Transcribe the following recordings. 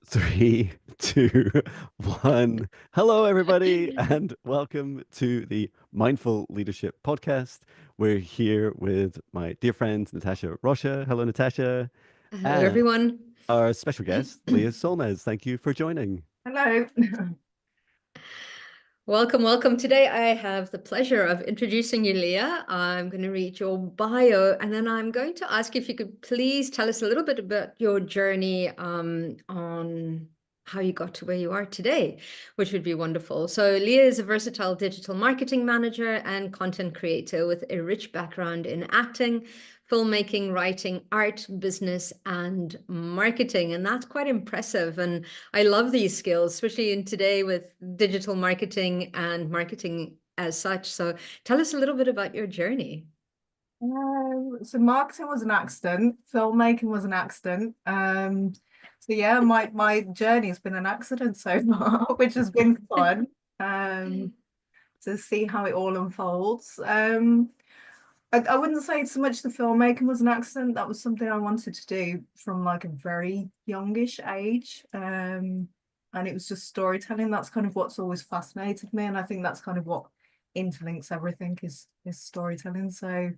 Three, two, one. Hello, everybody, and welcome to the Mindful Leadership Podcast. We're here with my dear friend, Natasha Rocha. Hello, Natasha. Hello, And everyone. our special guest, Leah Solmaz. Thank you for joining. Hello. Welcome, welcome. Today, I have the pleasure of introducing you, Leah. I'm going to read your bio, and then I'm going to ask if you could please tell us a little bit about your journey on how you got to where you are today, which would be wonderful. So, Leah is a versatile digital marketing manager and content creator with a rich background in acting, filmmaking, writing, art, business, and marketing. And that's quite impressive. And I love these skills, especially in today with digital marketing and marketing as such. So tell us a little bit about your journey. So marketing was an accident, filmmaking was an accident. So yeah, my journey has been an accident so far, which has been fun. To see how it all unfolds. I wouldn't say so much the filmmaking was an accident. That was something I wanted to do from like a very youngish age. And it was just storytelling. That's kind of what's always fascinated me. And I think that's kind of what interlinks everything is storytelling. So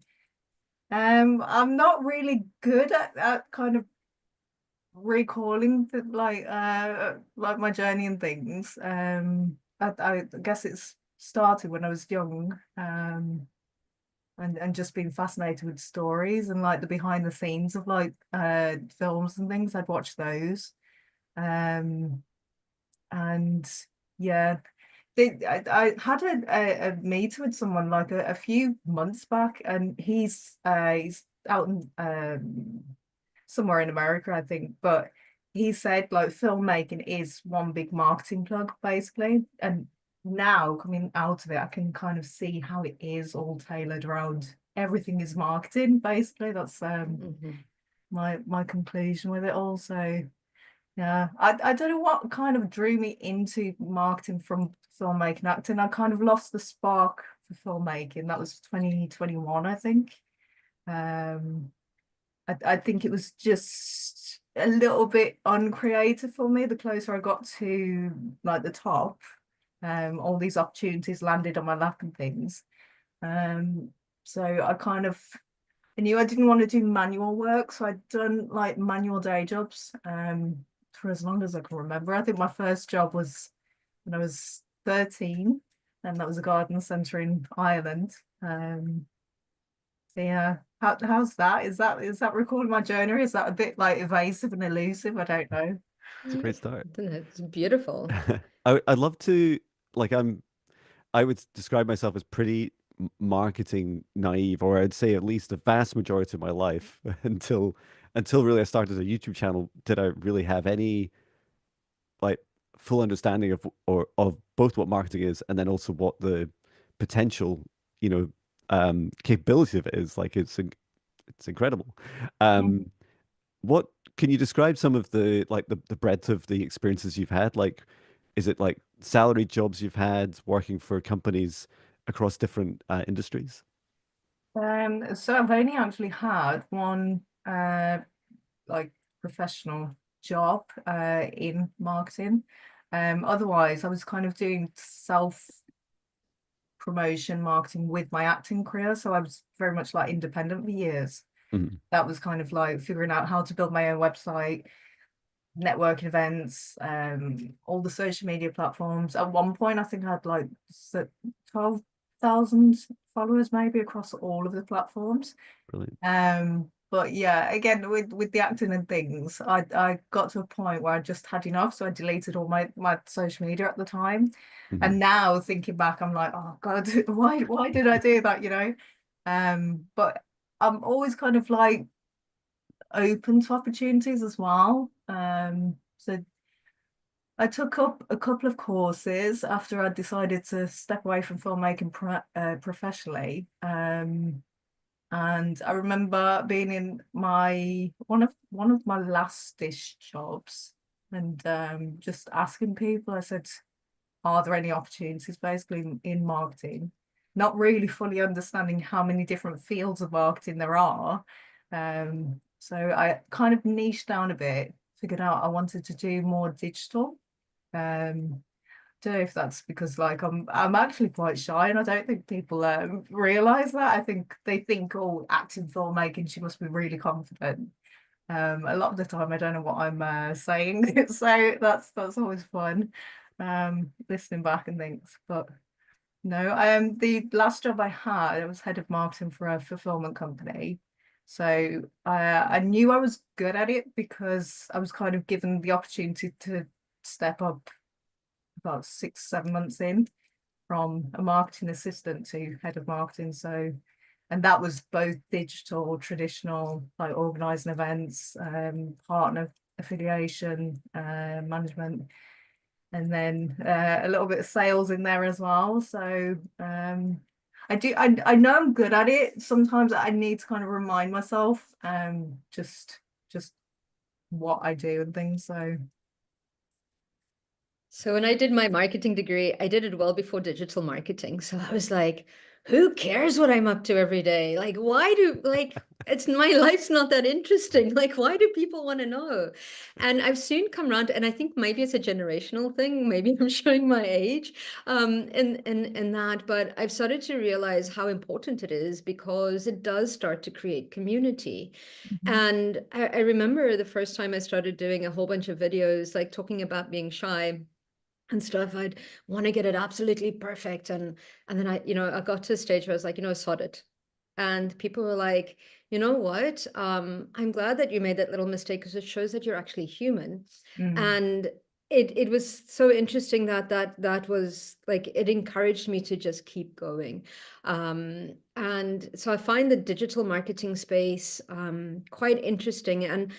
I'm not really good at kind of recalling like my journey and things. I guess it's started when I was young. And just being fascinated with stories and like the behind the scenes of like films and things. I'd watch those. Um and yeah, I had a meeting with someone like a few months back, and he's out in somewhere in America, I think, but he said like filmmaking is one big marketing plug basically. And now coming out of it, I can kind of see how it is all tailored around everything is marketing basically. That's my conclusion with it all. So yeah, I don't know what kind of drew me into marketing from filmmaking acting. I kind of lost the spark for filmmaking. That was 2021, I think. Um, I think it was just a little bit uncreative for me. The closer I got to like the top, all these opportunities landed on my lap and things. So I knew I didn't want to do manual work, so I'd done like manual day jobs for as long as I can remember. I think my first job was when I was 13, and that was a garden centre in Ireland. So yeah, how's that? Is that recording my journey? Or is that a bit like evasive and elusive? I don't know. It's a great start. It's beautiful. I'd love to, like, I would describe myself as pretty marketing naive, or I'd say at least the vast majority of my life until really I started a YouTube channel, did I really have any like full understanding of both what marketing is and then also what the potential, capability of it is. Like it's incredible. Um, what can you describe some of the breadth of the experiences you've had? Like, is it like salary jobs you've had working for companies across different industries? So I've only actually had one like professional job in marketing. Otherwise I was kind of doing self promotion marketing with my acting career. So I was very much like independent for years. Mhm. That was kind of like figuring out how to build my own website, networking events, all the social media platforms. At one point, I think I had like 12,000 followers maybe across all of the platforms. Brilliant. But yeah, again with the acting and things, I got to a point where I just had enough, so I deleted all my social media at the time. Mhm. And now thinking back, I'm like, oh God, why did I do that? But I'm always kind of like open to opportunities as well. So I took up a couple of courses after I decided to step away from filmmaking professionally. And I remember being in my one of my last-ish jobs, and just asking people. I said, "Are there any opportunities?" Basically in marketing, not really fully understanding how many different fields of marketing there are. So I kind of niched down a bit, figured out I wanted to do more digital. Don't know if that's because like I'm actually quite shy, and I don't think people realize that. I think they think, oh, acting, filmmaking, she must be really confident. A lot of the time I don't know what I'm saying, so that's always fun, listening back and things. But no, the last job I had, I was head of marketing for a fulfillment company. So I knew I was good at it because I was kind of given the opportunity to step up about 6, 7 months in, from a marketing assistant to head of marketing. So, and that was both digital, traditional, like organising events, partner affiliation, management, and then a little bit of sales in there as well. So I know I'm good at it. Sometimes I need to kind of remind myself just what I do and things. So when I did my marketing degree, I did it well before digital marketing. So I was like, who cares what I'm up to every day? Like, why do, like, it's my life's not that interesting. Like, why do people want to know? And I've soon come around, and I think maybe it's a generational thing. Maybe I'm showing my age in that, but I've started to realize how important it is because it does start to create community. Mhm. And I remember the first time I started doing a whole bunch of videos, like talking about being shy and stuff. I'd want to get it absolutely perfect. And then I got to a stage where I was like, sod it. And people were like, you know what? I'm glad that you made that little mistake because it shows that you're actually human. Mm. And it was so interesting that was like, it encouraged me to just keep going. And so I find the digital marketing space quite interesting. And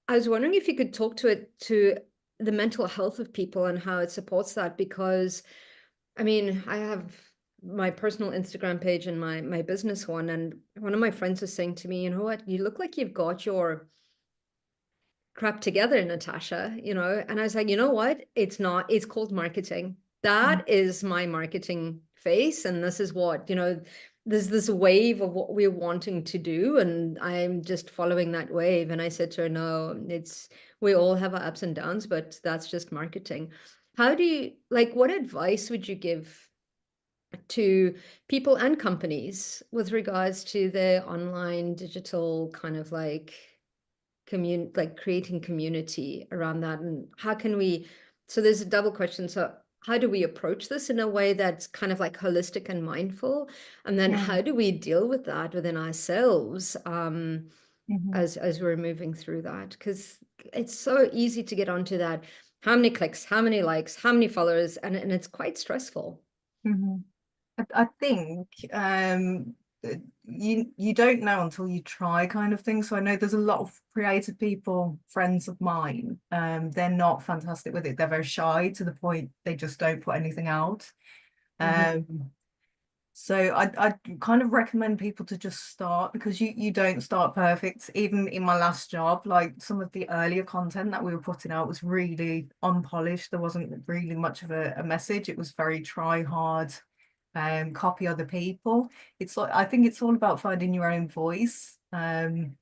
I was wondering if you could talk to the mental health of people and how it supports that, because I mean, I have my personal Instagram page and my business one, and one of my friends was saying to me, you know what, you look like you've got your crap together, Natasha, and I was like, you know what, it's not, it's called marketing. Mm. That is my marketing face, and this is what, there's this wave of what we're wanting to do, and I'm just following that wave. And I said to her, no, it's, we all have our ups and downs, but that's just marketing. How do you, like, what advice would you give to people and companies with regards to their online digital kind of like like creating community around that? And how can we, so there's a double question. So how do we approach this in a way that's kind of like holistic and mindful? And then Mm. how do we deal with that within ourselves Mhm. as we're moving through that? Because it's so easy to get onto that. How many clicks, how many likes, how many followers, and it's quite stressful. Mhm. I think you don't know until you try, kind of thing. So I know there's a lot of creative people, friends of mine, they're not fantastic with it. They're very shy to the point they just don't put anything out. Mm-hmm. So I kind of recommend people to just start, because you don't start perfect. Even in my last job, like some of the earlier content that we were putting out was really unpolished. There wasn't really much of a message. It was very try hard, copy other people. It's like, I think it's all about finding your own voice, and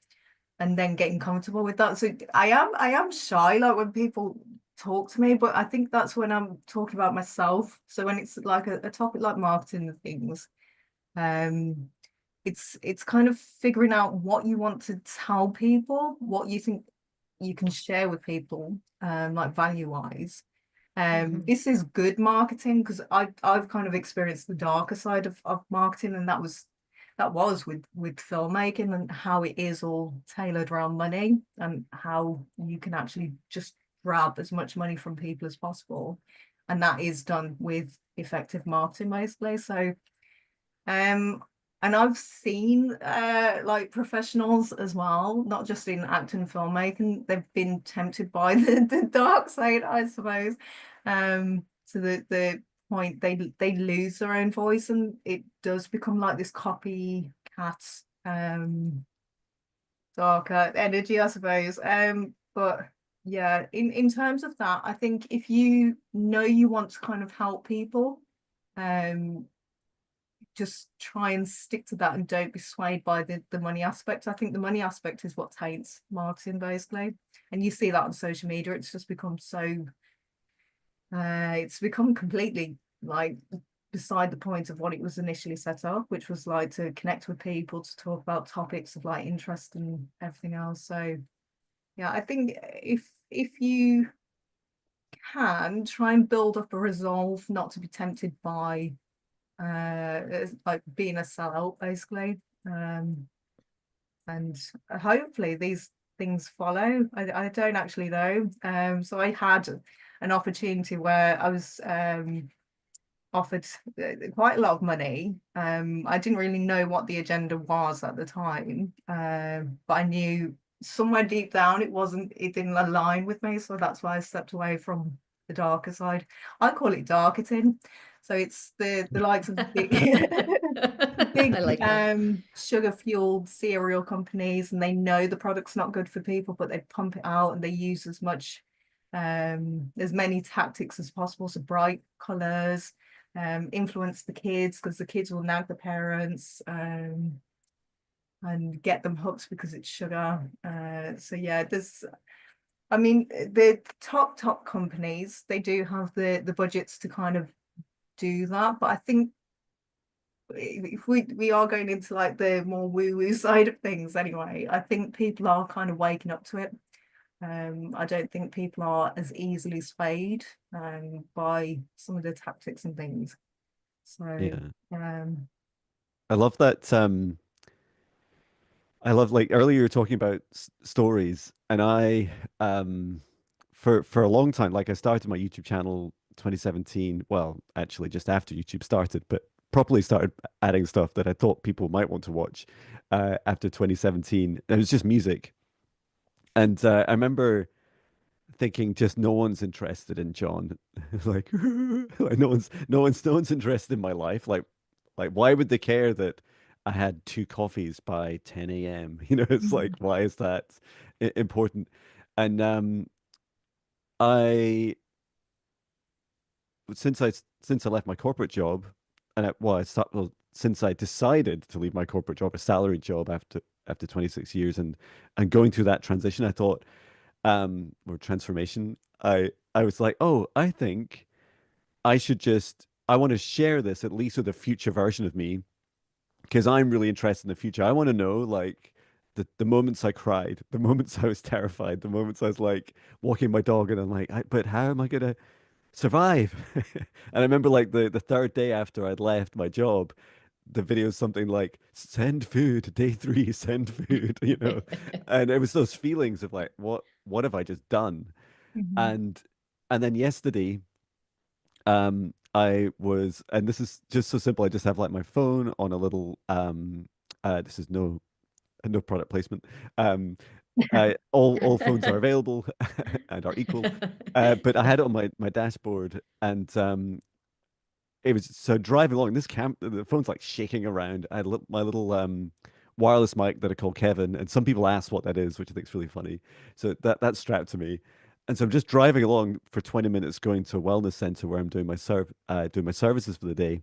then getting comfortable with that. So I am shy, like when people talk to me, but I think that's when I'm talking about myself. So when it's like a topic like marketing and things, um, it's kind of figuring out what you want to tell people, what you think you can share with people, like value wise. Mm-hmm. This is good marketing, because I've kind of experienced the darker side of marketing, and that was with filmmaking, and how it is all tailored around money, and how you can actually just grab as much money from people as possible, and that is done with effective marketing mostly. So and I've seen like professionals as well, not just in acting and filmmaking, they've been tempted by the dark side, I suppose. To the point they lose their own voice, and it does become like this copycat, darker energy, I suppose. But yeah, in terms of that, I think if you know you want to kind of help people, um just try and stick to that and don't be swayed by the money aspect. I think the money aspect is what taints marketing basically. And you see that on social media. It's just become so it's become completely like beside the point of what it was initially set up, which was like to connect with people, to talk about topics of like interest and everything else. So yeah, I think if you can try and build up a resolve not to be tempted by like being a sellout basically, and hopefully these things follow. I don't actually know. So I had an opportunity where I was offered quite a lot of money. I didn't really know what the agenda was at the time, but I knew somewhere deep down it didn't align with me. So that's why I stepped away from the darker side. I call it darketing. So it's the likes of the big the I big like that. sugar fueled cereal companies, and they know the product's not good for people, but they pump it out and they use as many tactics as possible. So bright colors, influence the kids because the kids will nag the parents, and get them hooked because it's sugar. So yeah, I mean, the top companies, they do have the budgets to kind of do that, but I think if we are going into like the more woo-woo side of things anyway, I think people are kind of waking up to it. I don't think people are as easily swayed by some of the tactics and things. So Yeah. um I love that. I love like earlier you were talking about stories, and I for a long time, like I started my YouTube channel 2017. Well, actually, just after YouTube started, but properly started adding stuff that I thought people might want to watch after 2017. It was just music, and I remember thinking just no one's interested in John. Like, like no one's interested in my life. Like why would they care that I had two coffees by 10 a.m.? You know, it's like why is that important? And I since I left my corporate job, and since I decided to leave my corporate job, a salaried job after 26 years, and going through that transition, I thought or transformation, I was like, oh, I think I want to share this at least with a future version of me because I'm really interested in the future. I want to know like the moments I cried, the moments I was terrified, the moments I was like walking my dog and I'm like, but how am I gonna survive? And I remember like the third day after I'd left my job, the video is something like send food, day three, send food, you know. And it was those feelings of like, what have I just done? mhm. And then yesterday, I was, and this is just so simple. I just have like my phone on a little this is no product placement. Um all phones are available and are equal. But I had it on my dashboard, and it was so driving along this camp, the phone's like shaking around. I had my little wireless mic that I call Kevin, and some people ask what that is, which I think is really funny. So that's strapped to me. And so I'm just driving along for 20 minutes going to a wellness center where I'm doing my services for the day.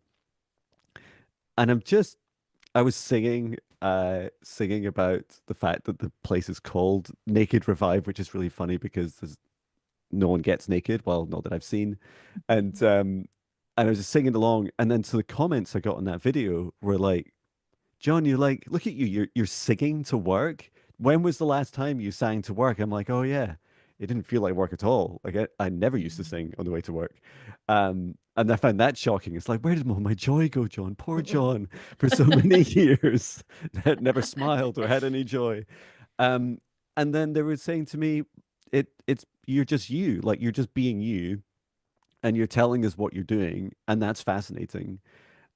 And I was singing about the fact that the place is called Naked Revive, which is really funny because no one gets naked. Well, not that I've seen. And I was just singing along, and then so the comments I got on that video were like, "John, you like, look at you, you're singing to work. When was the last time you sang to work?" I'm like, "Oh yeah, it didn't feel like work at all. Like I never used to sing on the way to work." And I found that shocking. It's like, where did all my joy go, John? Poor John, for so many years, that never smiled or had any joy. Um, and then they were saying to me, it's you're just you, like you're just being you, and you're telling us what you're doing, and that's fascinating.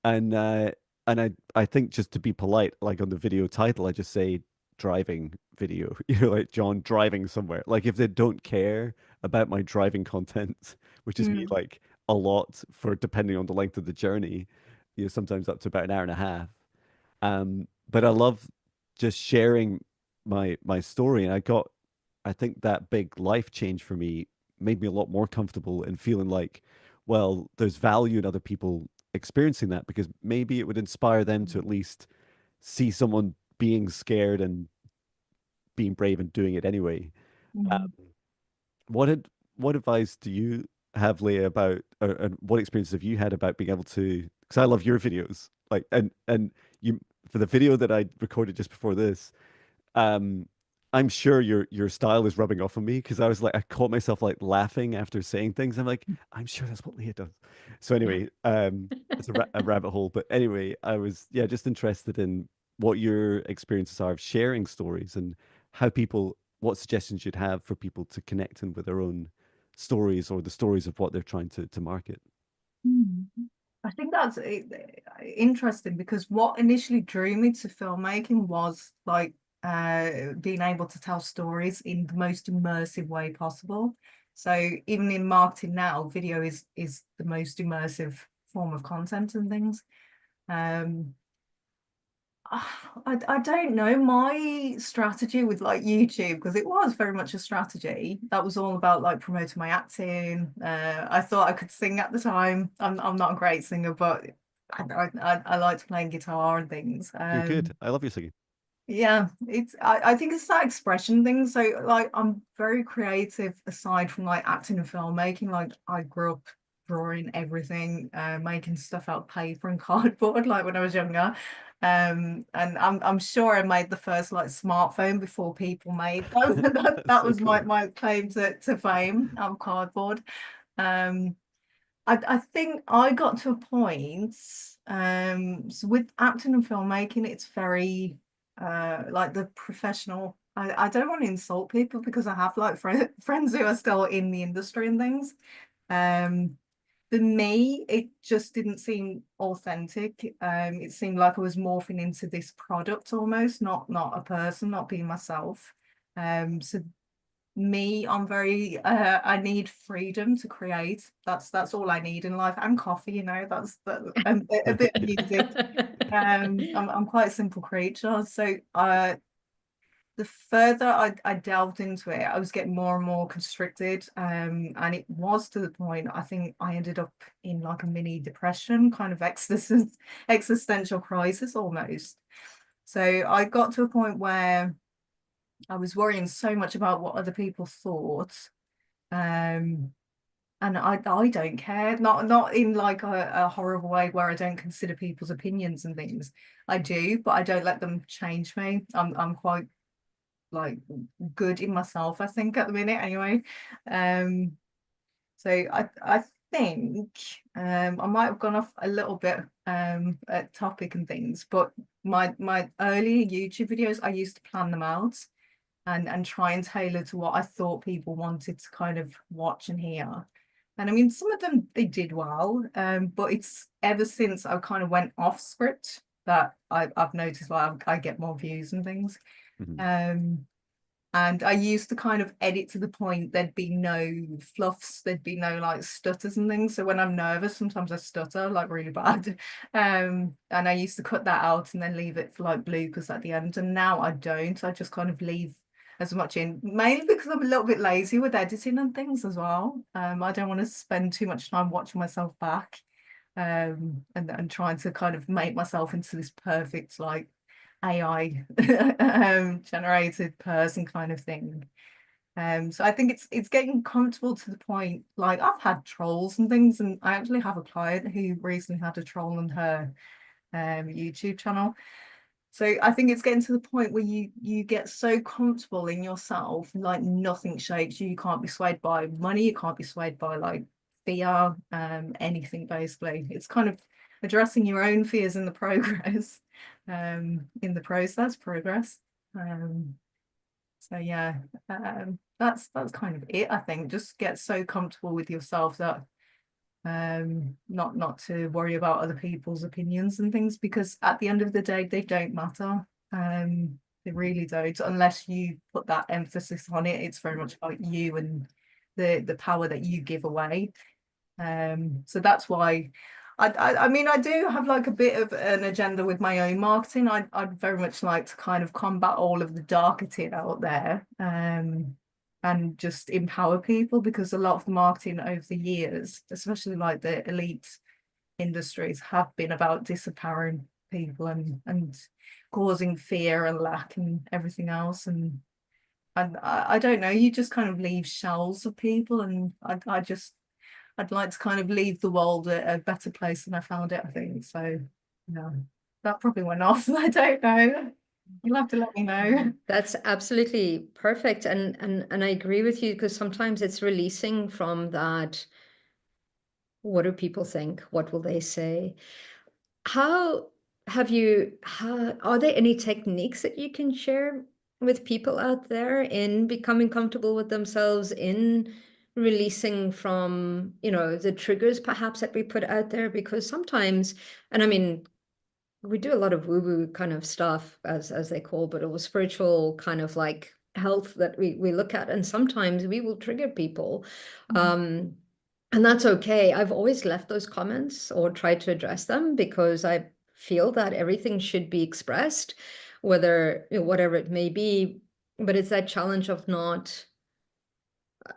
And I think just to be polite, like on the video title, I just say driving video. You're like John driving somewhere. Like if they don't care about my driving content, which is me Mm. like a lot for depending on the length of the journey, sometimes up to about an hour and a half. But I love just sharing my story, and I think that big life change for me made me a lot more comfortable and feeling like, well, there's value in other people experiencing that, because maybe it would inspire them to at least see someone being scared and being brave and doing it anyway. Um, Mhm. what had what advice do you have, Leah, about and what experiences have you had about being able to? Because I love your videos, like and you for the video that I recorded just before this. Um, I'm sure your style is rubbing off on me because I was like, I caught myself like laughing after saying things. I'm like, I'm sure that's what Leah does. So anyway, it's a rabbit hole. But anyway, I was just interested in what your experiences are of sharing stories and how people, what suggestions you'd have for people to connect in with their own stories or the stories of what they're trying to market. Mm. I think that's interesting because what initially drew me to filmmaking was like being able to tell stories in the most immersive way possible. So even in marketing now, video is the most immersive form of content and things. Um, I don't know my strategy with like YouTube, because it was very much a strategy that was all about like promoting my acting. I thought I could sing at the time. I'm not a great singer, but I liked playing guitar and things. You're good. I love your singing. Yeah, I think it's that expression thing. So like I'm very creative aside from like acting and filmmaking. Like I grew up drawing everything, making stuff out of paper and cardboard like when I was younger. And I'm sure I made the first like smartphone before people made them. That's That so was my cool. my claim to fame out of cardboard. Um I think I got to a point, so with acting and filmmaking, it's very like the professional. I don't want to insult people because I have like friends who are still in the industry and things. Um, for me, it just didn't seem authentic. It seemed like I was morphing into this product almost, not a person, not being myself. So me, I'm very I need freedom to create. That's all I need in life, and coffee, that's that, and a bit of music. I'm quite a simple creature, so the further I delved into it, I was getting more and more constricted, and it was to the point I think I ended up in like a mini depression, kind of existential crisis almost. So I got to a point where I was worrying so much about what other people thought. Um, and I don't care, not in like a horrible way where I don't consider people's opinions and things. I do, but I don't let them change me. I'm quite like good in myself, I think, at the minute anyway. Um, so I think I might have gone off a little bit at topic and things, but my early YouTube videos, I used to plan them out and try and tailor to what I thought people wanted to kind of watch and hear. And I mean, some of them they did well, but it's ever since I kind of went off script that I've noticed like I get more views and things. Mhm. Um, and I used to kind of edit to the point there'd be no fluffs, there'd be no like stutters and things. So when I'm nervous, sometimes I stutter like really bad. And I used to cut that out and then leave it for like bloopers at the end. And now I don't. I just kind of leave as much in, mainly because I'm a little bit lazy with editing and things as well. I don't want to spend too much time watching myself back, and trying to kind of make myself into this perfect like AI generated person kind of thing. So I think it's getting comfortable to the point like I've had trolls and things, and I actually have a client who recently had a troll on her YouTube channel. So I think it's getting to the point where you get so comfortable in yourself, like nothing shakes you. You can't be swayed by money, you can't be swayed by like fear, anything basically. It's kind of addressing your own fears in the progress, in the process, progress. Um, so yeah, that's kind of it, I think. Just get so comfortable with yourself that not to worry about other people's opinions and things, because at the end of the day they don't matter. They really don't, unless you put that emphasis on it. It's very much about you and the power that you give away. So that's why I mean I do have like a bit of an agenda with my own marketing. I'd very much like to kind of combat all of the darketing out there, and just empower people, because a lot of the marketing over the years, especially like the elite industries have been about disempowering people and causing fear and lack and everything else. And I don't know, you just kind of leave shells of people, and I'd like to kind of leave the world a better place than I found it, I think. So yeah, that probably went off. I don't know. You'll have to let me know. That's absolutely perfect. And I agree with you, because sometimes it's releasing from that, what do people think? What will they say? How are there any techniques that you can share with people out there in becoming comfortable with themselves, in releasing from, the triggers perhaps that we put out there? Because sometimes, and I mean, we do a lot of woo-woo kind of stuff, as they call, but it was spiritual kind of like health that we look at, and sometimes we will trigger people. Um, and that's okay. I've always left those comments or tried to address them, because I feel that everything should be expressed, whether, whatever it may be. But it's that challenge of not,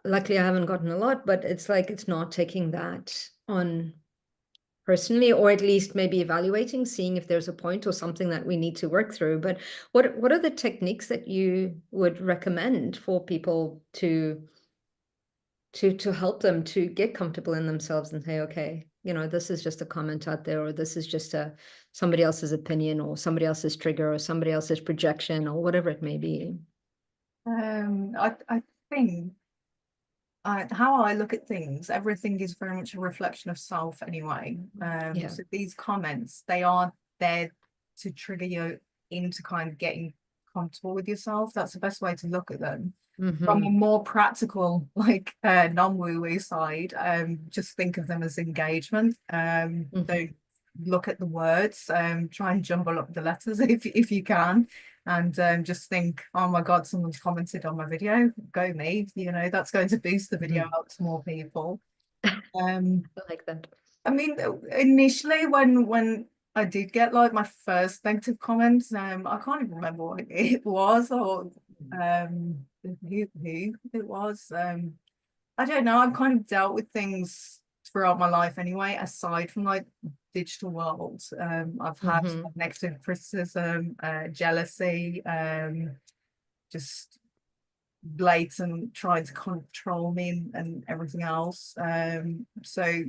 luckily I haven't gotten a lot, but it's like, it's not taking that on personally, or at least maybe evaluating, seeing if there's a point or something that we need to work through. But what are the techniques that you would recommend for people to help them to get comfortable in themselves and say, okay, this is just a comment out there, or this is just somebody else's opinion, or somebody else's trigger, or somebody else's projection, or whatever it may be? I think how I look at things, everything is very much a reflection of self anyway. Yeah. So these comments, they are there to trigger you into kind of getting comfortable with yourself. That's the best way to look at them. From a more practical, like non-woo-woo side, just think of them as engagement. Don't look at the words, try and jumble up the letters if you can, and just think, oh my god, someone's commented on my video, go me, that's going to boost the video out to more people. I like that. I mean, initially when I did get like my first negative comments, I can't even remember what it was, or who it was. I don't know. I've kind of dealt with things throughout my life anyway, aside from like digital world. I've had negative criticism, jealousy, just blatant trying to control me and everything else. So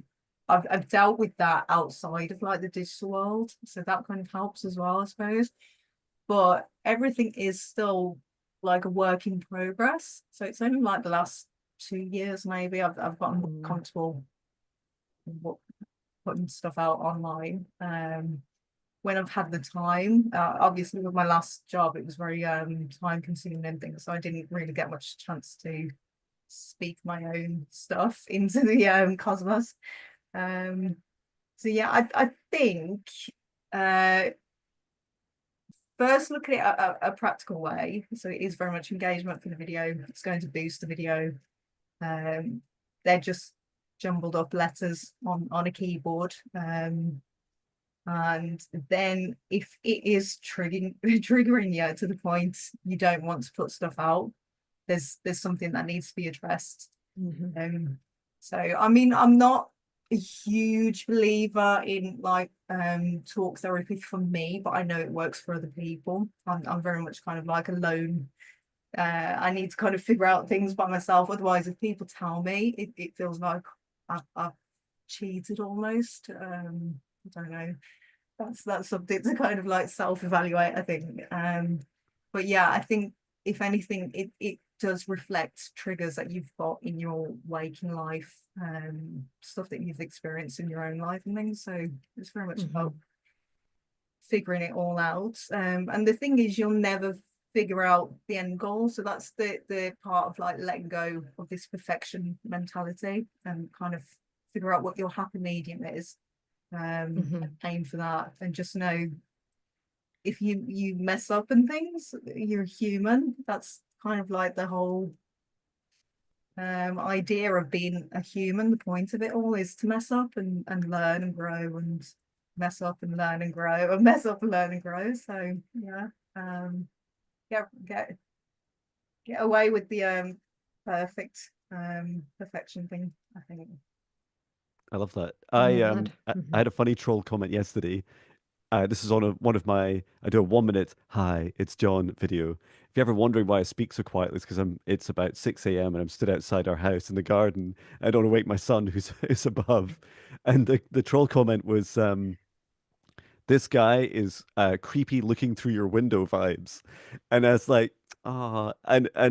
I've dealt with that outside of like the digital world. So that kind of helps as well, I suppose. But everything is still like a work in progress. So it's only like the last 2 years maybe I've gotten more comfortable putting stuff out online. When I've had the time, obviously with my last job, it was very time consuming and things, so I didn't really get much chance to speak my own stuff into the cosmos. So yeah, I think first look at it a practical way. So it is very much engagement for the video. It's going to boost the video. They're just jumbled up letters on a keyboard. And then if it is triggering you to the point you don't want to put stuff out, there's something that needs to be addressed. So I mean, I'm not a huge believer in like talk therapy for me, but I know it works for other people. I'm very much kind of like alone. I need to kind of figure out things by myself, otherwise if people tell me, it feels like I've cheated almost. I don't know, that's something to kind of like self-evaluate, I think. But yeah, I think if anything, it does reflect triggers that you've got in your waking life, stuff that you've experienced in your own life and things. So it's very much about figuring it all out. And the thing is, you'll never figure out the end goal. So that's the part of like letting go of this perfection mentality and kind of figure out what your happy medium is. And aim for that, and just know if you mess up and things, you're human. That's kind of like the whole idea of being a human. The point of it all is to mess up and learn and grow, and mess up and learn and grow, and mess up and learn and grow. So yeah, get away with the perfection thing, I think. I love that. I love that. I had a funny troll comment yesterday. This is on one of my, I do a 1 minute "Hi, it's John" video. If you're ever wondering why I speak so quietly, it's because it's about 6 a.m. and I'm stood outside our house in the garden. I don't want to wake my son who's above. And the troll comment was, this guy is creepy looking through your window vibes. And I was like, ah, and I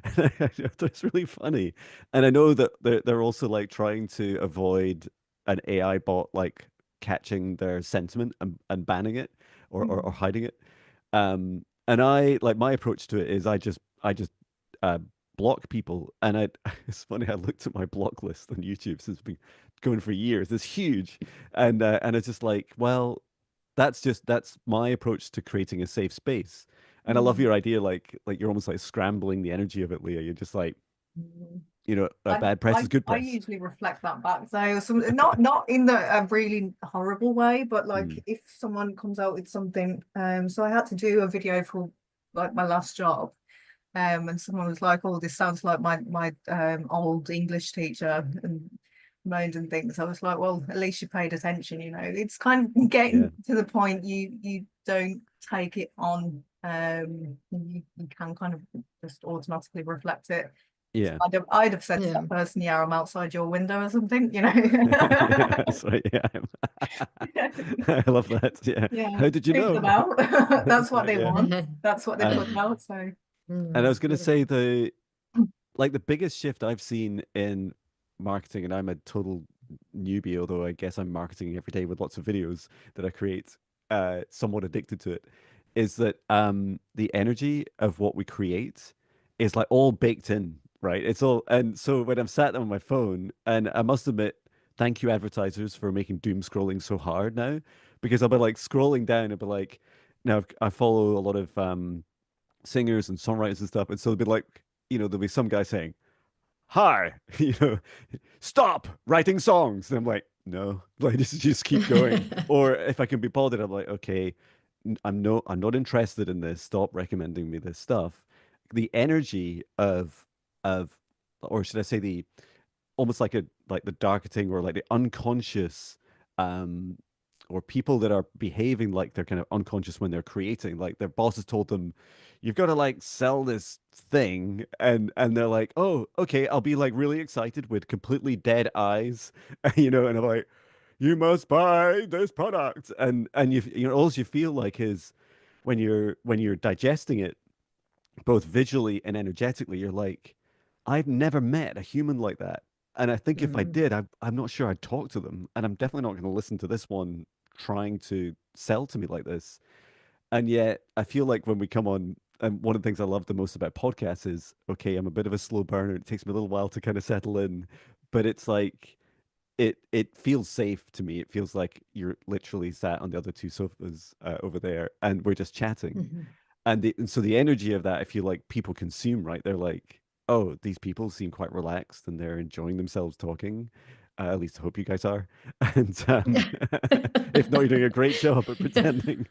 thought it's really funny. And I know that they're also like trying to avoid an AI bot like catching their sentiment and banning it or Mm. hiding it. And I like my approach to it is I just uh, block people. And I it's funny, I looked at my block list on YouTube since it's been going for years. It's huge. And it's just like, well, that's my approach to creating a safe space. And I love Mm. your idea, like you're almost like scrambling the energy of it, Leah. You're just like, Mm. a bad press is good I press. usually reflect that back. So not in a really horrible way, but Mm, like if someone comes out with something, so I had to do a video for like my last job. And someone was like, "Oh, this sounds like my old English teacher," and moaned and things. I was like, "Well, at least you paid attention, you know." It's kind of yeah, getting to the point you don't take it on. You can kind of just automatically reflect it. yeah. I'd have said to Yeah. that person, "Yeah, I'm outside your window" or something, you know. Yeah, that's right. Yeah, I love that. Yeah. Yeah, How did you creep them know? out. That's That's what right. they Yeah. want. That's what they put Um, out. So and I was Mm. gonna say the biggest shift I've seen in marketing, and I'm a total newbie, although I guess I'm marketing every day with lots of videos that I create, somewhat addicted to it, is that the energy of what we create is like all baked in, right? It's all, and so when I'm sat on my phone, and I must admit, thank you advertisers for making doom scrolling so hard now, because I'll be like scrolling down and be like, now I follow a lot of singers and songwriters and stuff, and so they'll be like, there'll be some guy saying, "Hi, stop writing songs." And I'm like, no, like just keep going. Or if I can be bothered, I'm like, okay, I'm not interested in this. Stop recommending me this stuff. The energy of, or should I say the almost like the darketing or like the unconscious um or people that are behaving like they're kind of unconscious when they're creating, like their bosses told them you've got to like sell this thing, and they're like, oh, okay, I'll be like really excited with completely dead eyes. And I'm like, you must buy this product, and all you feel like is when you're digesting it both visually and energetically, you're like, I've never met a human like that. And I think if I Mm. did, I'm not sure I'd talk to them. And I'm definitely not going to listen to this one trying to sell to me like this. And yet, I feel like when we come on, and one of the things I love the most about podcasts is, okay, I'm a bit of a slow burner. It takes me a little while to kind of settle in, but it's like, it feels safe to me. It feels like you're literally sat on the other two sofas over there, and we're just chatting, Mhm. and so the energy of that, I feel like people consume, right? They're like, oh, these people seem quite relaxed and they're enjoying themselves talking. At least I hope you guys are. And if not, you're doing a great job at pretending.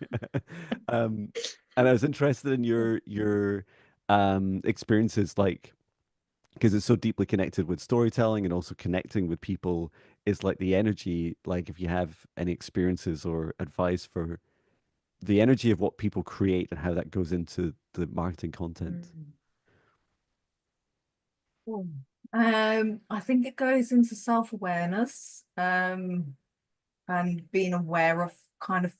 um, and I was interested in your experiences, like because it's so deeply connected with storytelling and also connecting with people. Is like the energy, like if you have any experiences or advice for the energy of what people create and how that goes into the marketing content. Mm. oh. I think it goes into self-awareness, and being aware of kind of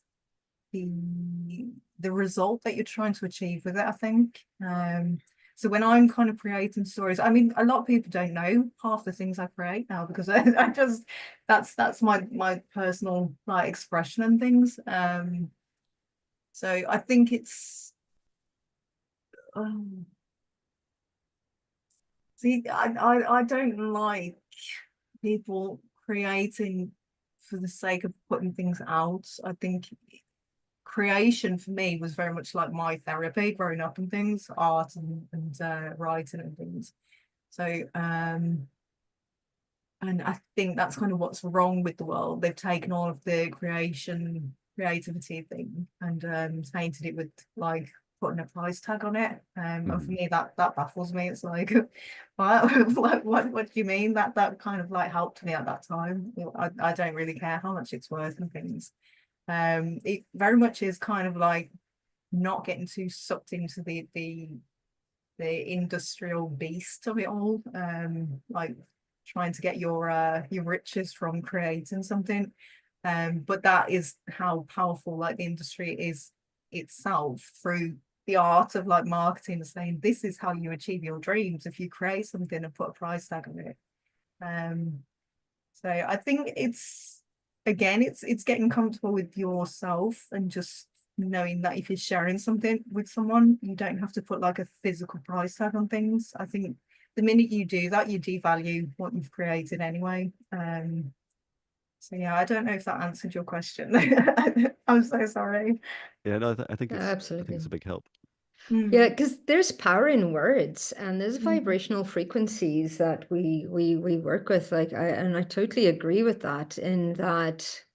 the the result that you're trying to achieve with it, I think. So when I'm kind of creating stories, I mean, a lot of people don't know half the things I create now because I just that's my personal like expression and things. So I think it's um, see, I don't like people creating for the sake of putting things out. I think creation for me was very much like my therapy growing up and things, art and writing and things. So and I think that's kind of what's wrong with the world. They've taken all of the creativity thing and tainted it with like putting a price tag on it. And for me, that baffles me. It's like, what do you mean? That kind of like helped me at that time. I don't really care how much it's worth and things. It very much is kind of like not getting too sucked into the industrial beast of it all. Like trying to get your riches from creating something. But that is how powerful like the industry is itself, through the art of like marketing, saying this is how you achieve your dreams if you create something and put a price tag on it. So I think it's getting comfortable with yourself and just knowing that if you're sharing something with someone, you don't have to put like a physical price tag on things. I think the minute you do that, you devalue what you've created anyway. So yeah, I don't know if that answered your question. I'm so sorry. Yeah, no, I think it's Absolutely. a big help. Yeah, because there's power in words, and there's Mm. vibrational frequencies that we work with. And I totally agree with that. In that,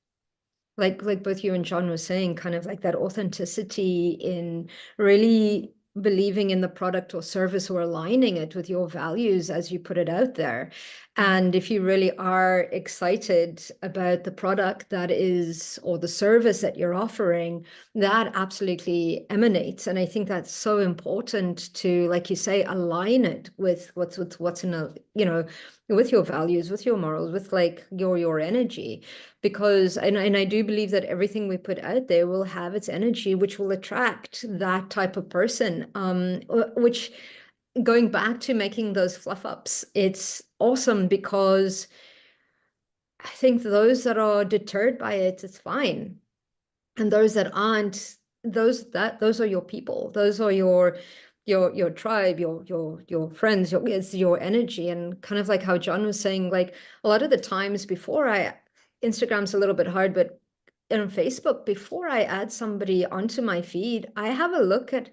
like both you and John was saying, kind of like that authenticity in really believing in the product or service or aligning it with your values as you put it out there. And if you really are excited about the product that is, or the service that you're offering, that absolutely emanates. And I think that's so important to, like you say, align it with what's in a, with your values, with your morals, with like your energy. Because and I do believe that everything we put out there will have its energy, which will attract that type of person. Which, going back to making those fluff ups, it's awesome because I think those that are deterred by it, it's fine. And those that aren't, those are your people. Those are your tribe, your friends, it's your energy. And kind of like how John was saying, like a lot of the times before Instagram's a little bit hard, but on Facebook, before I add somebody onto my feed, I have a look at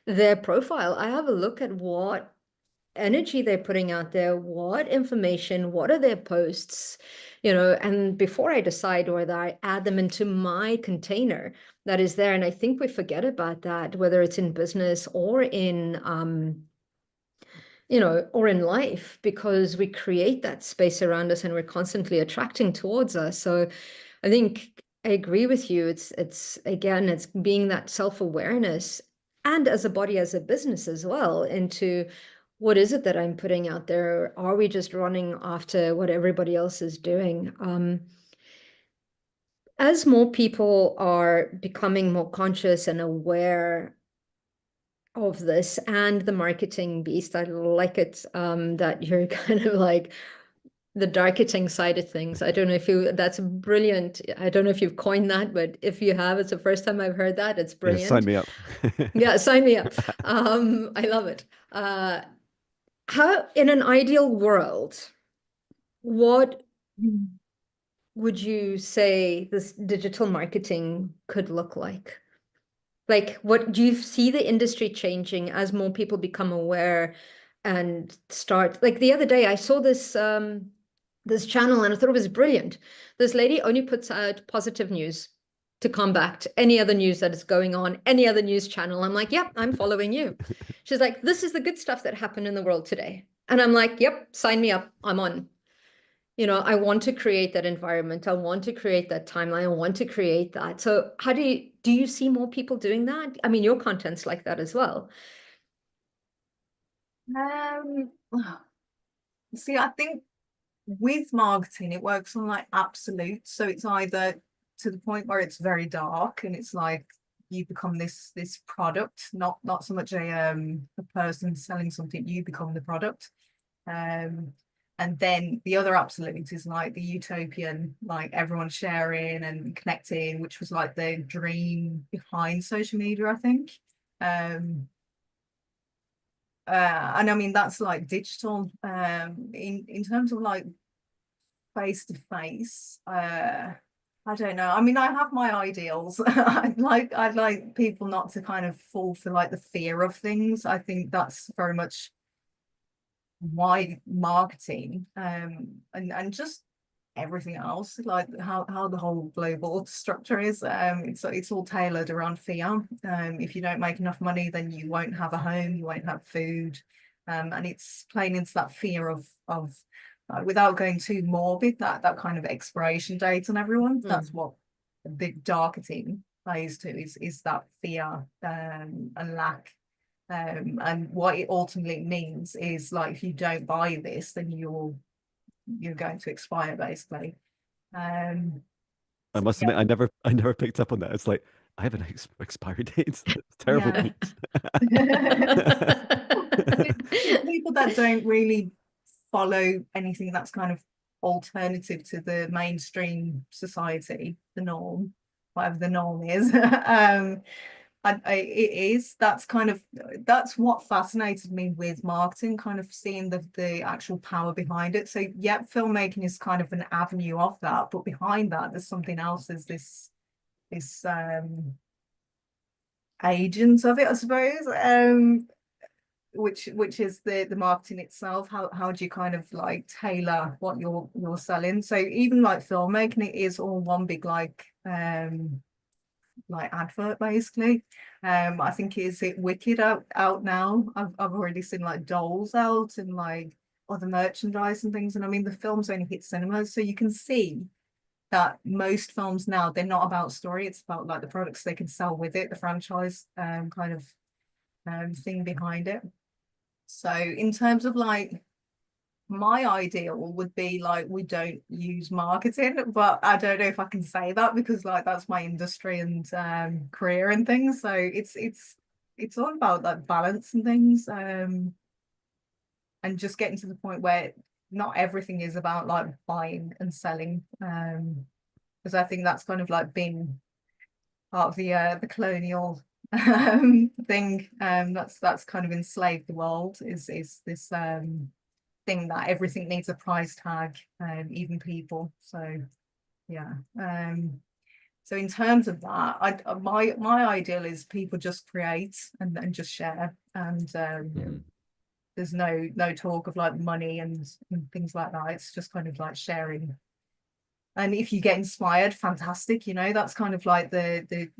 their profile. I have a look at what energy they're putting out there, what information, what are their posts, and before I decide whether I add them into my container that is there. And I think we forget about that, whether it's in business or in or in life, because we create that space around us and we're constantly attracting towards us. So I think I agree with you. It's again, it's being that self-awareness, and as a body, as a business as well, into what is it that I'm putting out there? Are we just running after what everybody else is doing? As more people are becoming more conscious and aware of this and the marketing beast, I like it that you're kind of like the darketing side of things. I don't know if that's brilliant. I don't know if you've coined that, but if you have, it's the first time I've heard that. It's Yeah, sign brilliant. me up. Yeah, sign me up. I love it. How, in an ideal world, what Mm. would you say this digital marketing could look like? Like, what do you see the industry changing as more people become aware and start? Like the other day, I saw this channel and I thought it was brilliant. This lady only puts out positive news to combat any other news that is going on, any other news channel. I'm like, yep, I'm following you. She's like, this is the good stuff that happened in the world today. And I'm like, yep, sign me up. I'm on. I want to create that environment. I want to create that timeline. I want to create that. So how do you see more people doing that? I mean, your content's like that as well. Um, See, I think with marketing, it works on like absolute. So it's either to the point where it's very dark and it's like you become this product, not so much a person selling something, you become the product. Um, and then the other absolute is like the utopian, like everyone sharing and connecting, which was like the dream behind social media, I think. And I mean that's like digital. In terms of like face to face, I don't know. I mean, I have my ideals. I'd like people not to kind of fall for like the fear of things. I think that's very much why marketing, and just everything else, like how the whole global structure is. It's all tailored around fear. If you don't make enough money, then you won't have a home, you won't have food, and it's playing into that fear of without going too morbid, that kind of expiration date on everyone. That's what the darketing plays to, is that fear and lack. And what it ultimately means is, like, if you don't buy this, then you're going to expire, basically. Um, I must yeah, admit, I never picked up on that. It's like I have an expiry date. It's terrible yeah. news. People that don't really follow anything that's kind of alternative to the mainstream society, the norm, whatever the norm is. It is, that's what fascinated me with marketing, kind of seeing the actual power behind it. So yeah, filmmaking is kind of an avenue of that, but behind that there's something else. There's this agent of it, I suppose, which is the marketing itself. How do you kind of like tailor what you're selling? So even like filmmaking, it is all one big like advert, basically. I think, is it Wicked out now? I've already seen like dolls out and like other merchandise and things. And I mean, the films only hit cinemas, so you can see that most films now, they're not about story, it's about like the products they can sell with it, the franchise kind of thing behind it. So in terms of like, my ideal would be like, we don't use marketing, but I don't know if I can say that, because like that's my industry and career and things. So it's all about like balance and things, and just getting to the point where not everything is about like buying and selling, because I think that's kind of like been part of the colonial thing, that's kind of enslaved the world, is this thing that everything needs a price tag, even people. So yeah. So in terms of that, my ideal is people just create and just share, and there's no talk of like money and things like that. It's just kind of like sharing. And if you get inspired, fantastic. That's kind of like the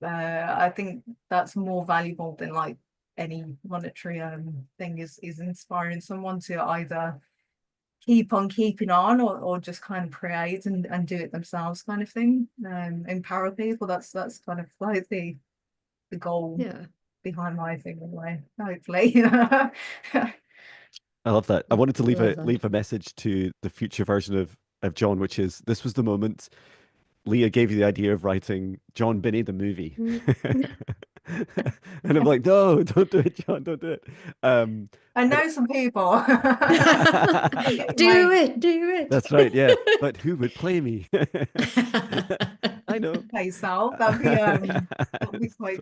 I think that's more valuable than like any monetary thing, is inspiring someone to either keep on keeping on, or just kind of create and do it themselves, kind of thing. Empower people. That's kind of like the goal Yeah. behind my thing, anyway, hopefully. I love that. I wanted to I love that. leave a message to the future version of John, which is this was the moment Leah gave you the idea of writing Jon Binnie the movie. And I'm like, no, don't do it, John, don't do it. I But know some people. Do My it, do that's right, yeah. But who would play me? it. I know. yourself, that'd be quite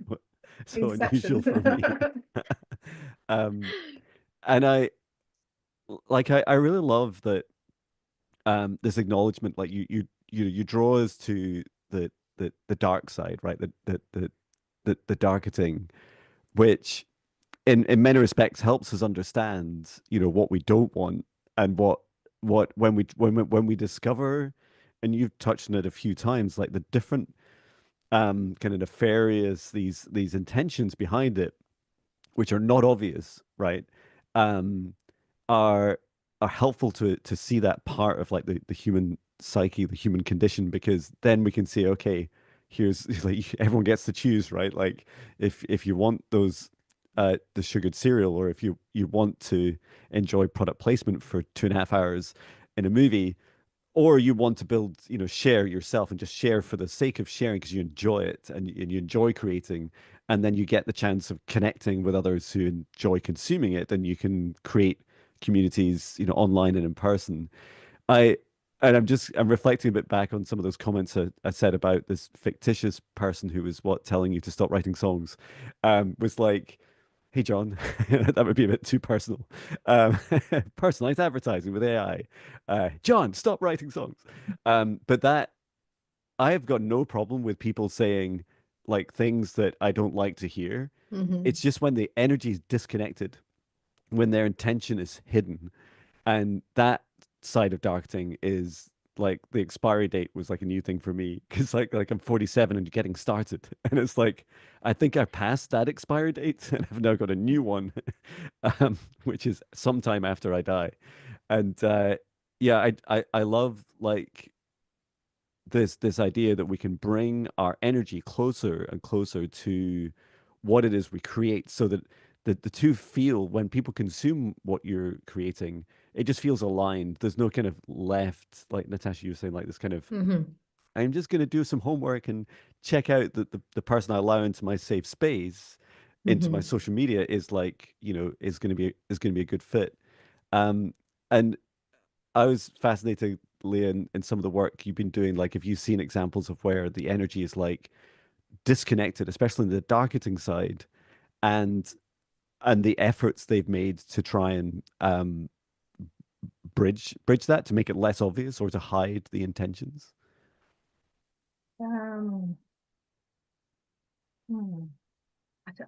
So, so unusual Inception. for me. Um, and I really love that this acknowledgement, like you draw us to the dark side, right? The darketing, which in many respects helps us understand, what we don't want, and what when we discover, and you've touched on it a few times, like the different kind of nefarious these intentions behind it, which are not obvious, right? Um, are are helpful to see that part of like the human psyche, the human condition, because then we can say, okay, here's like everyone gets to choose, right? Like if you want those the sugared cereal, or if you want to enjoy product placement for 2.5 hours in a movie, or you want to build, share yourself and just share for the sake of sharing because you enjoy it, and you enjoy creating, and then you get the chance of connecting with others who enjoy consuming it, and you can create communities, online and in person. I and I'm reflecting a bit back on some of those comments I said about this fictitious person who was telling you to stop writing songs, was like, hey John, that would be a bit too personal. Um, Personalized advertising with AI. John, stop writing songs. But that I have got no problem with people saying like things that I don't like to hear. Mhm. It's just when the energy is disconnected, when their intention is hidden, and that side of darketing is like the expiry date was like a new thing for me because like I'm 47 and getting started, and it's like I think I passed that expiry date and I've now got a new one, which is sometime after I die. And yeah, I love like this idea that we can bring our energy closer and closer to what it is we create, so that the two feel, when people consume what you're creating, it just feels aligned. There's no kind of left, like Natasha, you were saying, like this kind of, Mm-hmm. I'm just going to do some homework and check out the person I allow into my safe space, into my Mm-hmm. social media, is like, is going to be a good fit. And I was fascinated, Leah, in some of the work you've been doing. Like, have you seen examples of where the energy is like disconnected, especially in the darketing side, and the efforts they've made to try and bridge that, to make it less obvious or to hide the intentions? Um, hmm.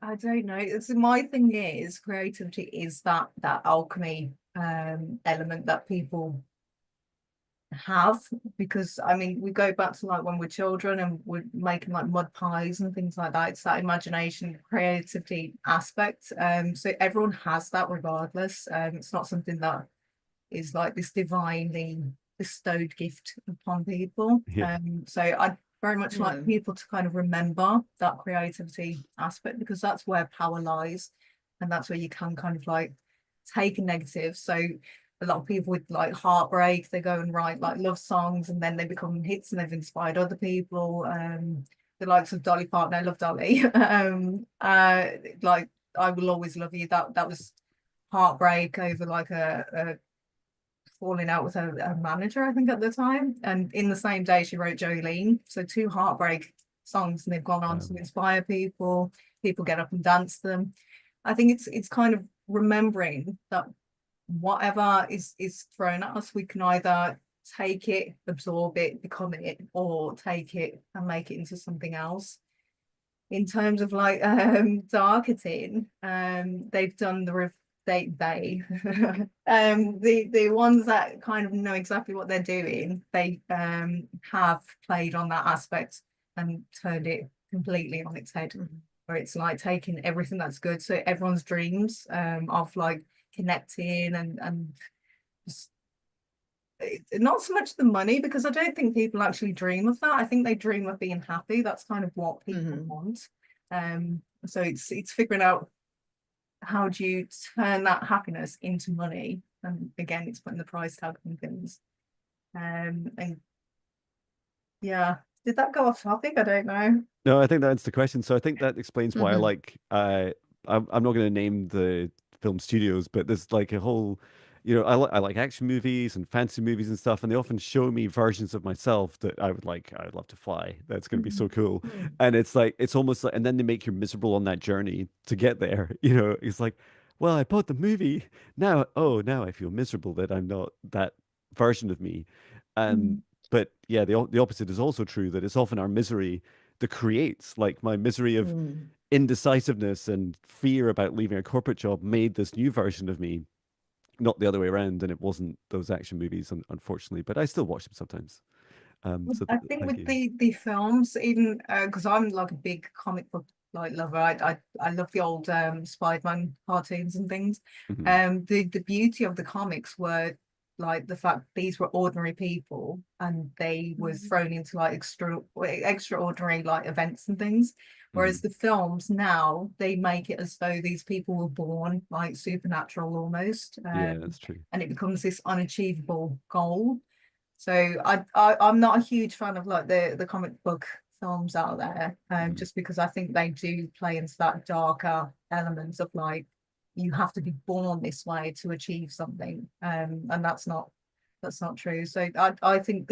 I don't know. It's my thing is creativity is that alchemy element that people have, because I mean we go back to like when we're children and we're making like mud pies and things like that. It's that imagination, creativity aspect. So everyone has that regardless. It's not something that is like this divinely bestowed gift upon people. Yeah. So I'd very much like Yeah. people to kind of remember that creativity aspect, because that's where power lies, and that's where you can kind of like take a negative. So a lot of people with like heartbreak, they go and write like love songs, and then they become hits and they've inspired other people. The likes of Dolly Parton, I love Dolly. Like I Will Always Love You. That was heartbreak over like a falling out with her manager, I think, at the time. And in the same day, she wrote Jolene. So two heartbreak songs, and they've gone on to inspire people. People get up and dance them. I think it's kind of remembering that whatever is thrown at us, we can either take it, absorb it, become it, or take it and make it into something else. In terms of like targeting, they've done they the ones that kind of know exactly what they're doing, they have played on that aspect and turned it completely on its head, Mm-hmm. where it's like taking everything that's good, so everyone's dreams of like connecting and just not so much the money, because I don't think people actually dream of that. I think they dream of being happy. That's kind of what people Mm-hmm. want. So it's figuring out how do you turn that happiness into money. And again, it's putting the price tag on things. And yeah, did that go off topic? I don't know. No, I think that's the question. So I think that explains why I Mm-hmm. like. I'm not going to name the film studios, but there's like a whole, I like action movies and fantasy movies and stuff, and they often show me versions of myself that I would like. I'd love to fly. That's going to be so cool. And it's like it's almost like, and then they make you miserable on that journey to get there. It's like, well, I bought the movie. Now I feel miserable that I'm not that version of me. Um, Mm. but yeah, the opposite is also true, that it's often our misery that creates, like, my misery of Mm-hmm. indecisiveness and fear about leaving a corporate job made this new version of me, not the other way around. And it wasn't those action movies, unfortunately, but I still watch them sometimes. So I think thank with you. the films, even because I'm like a big comic book like lover, I love the old Spider-Man cartoons and things. Hmm. The beauty of the comics were like the fact these were ordinary people and they were thrown into like extraordinary like events and things. Hmm. Whereas the films now, they make it as though these people were born like supernatural almost, Yeah, that's true. and it becomes this unachievable goal. So I'm not a huge fan of like the comic book films out there, Hmm. just because I think they do play into that darker elements of like you have to be born this way to achieve something, and that's not true. So I think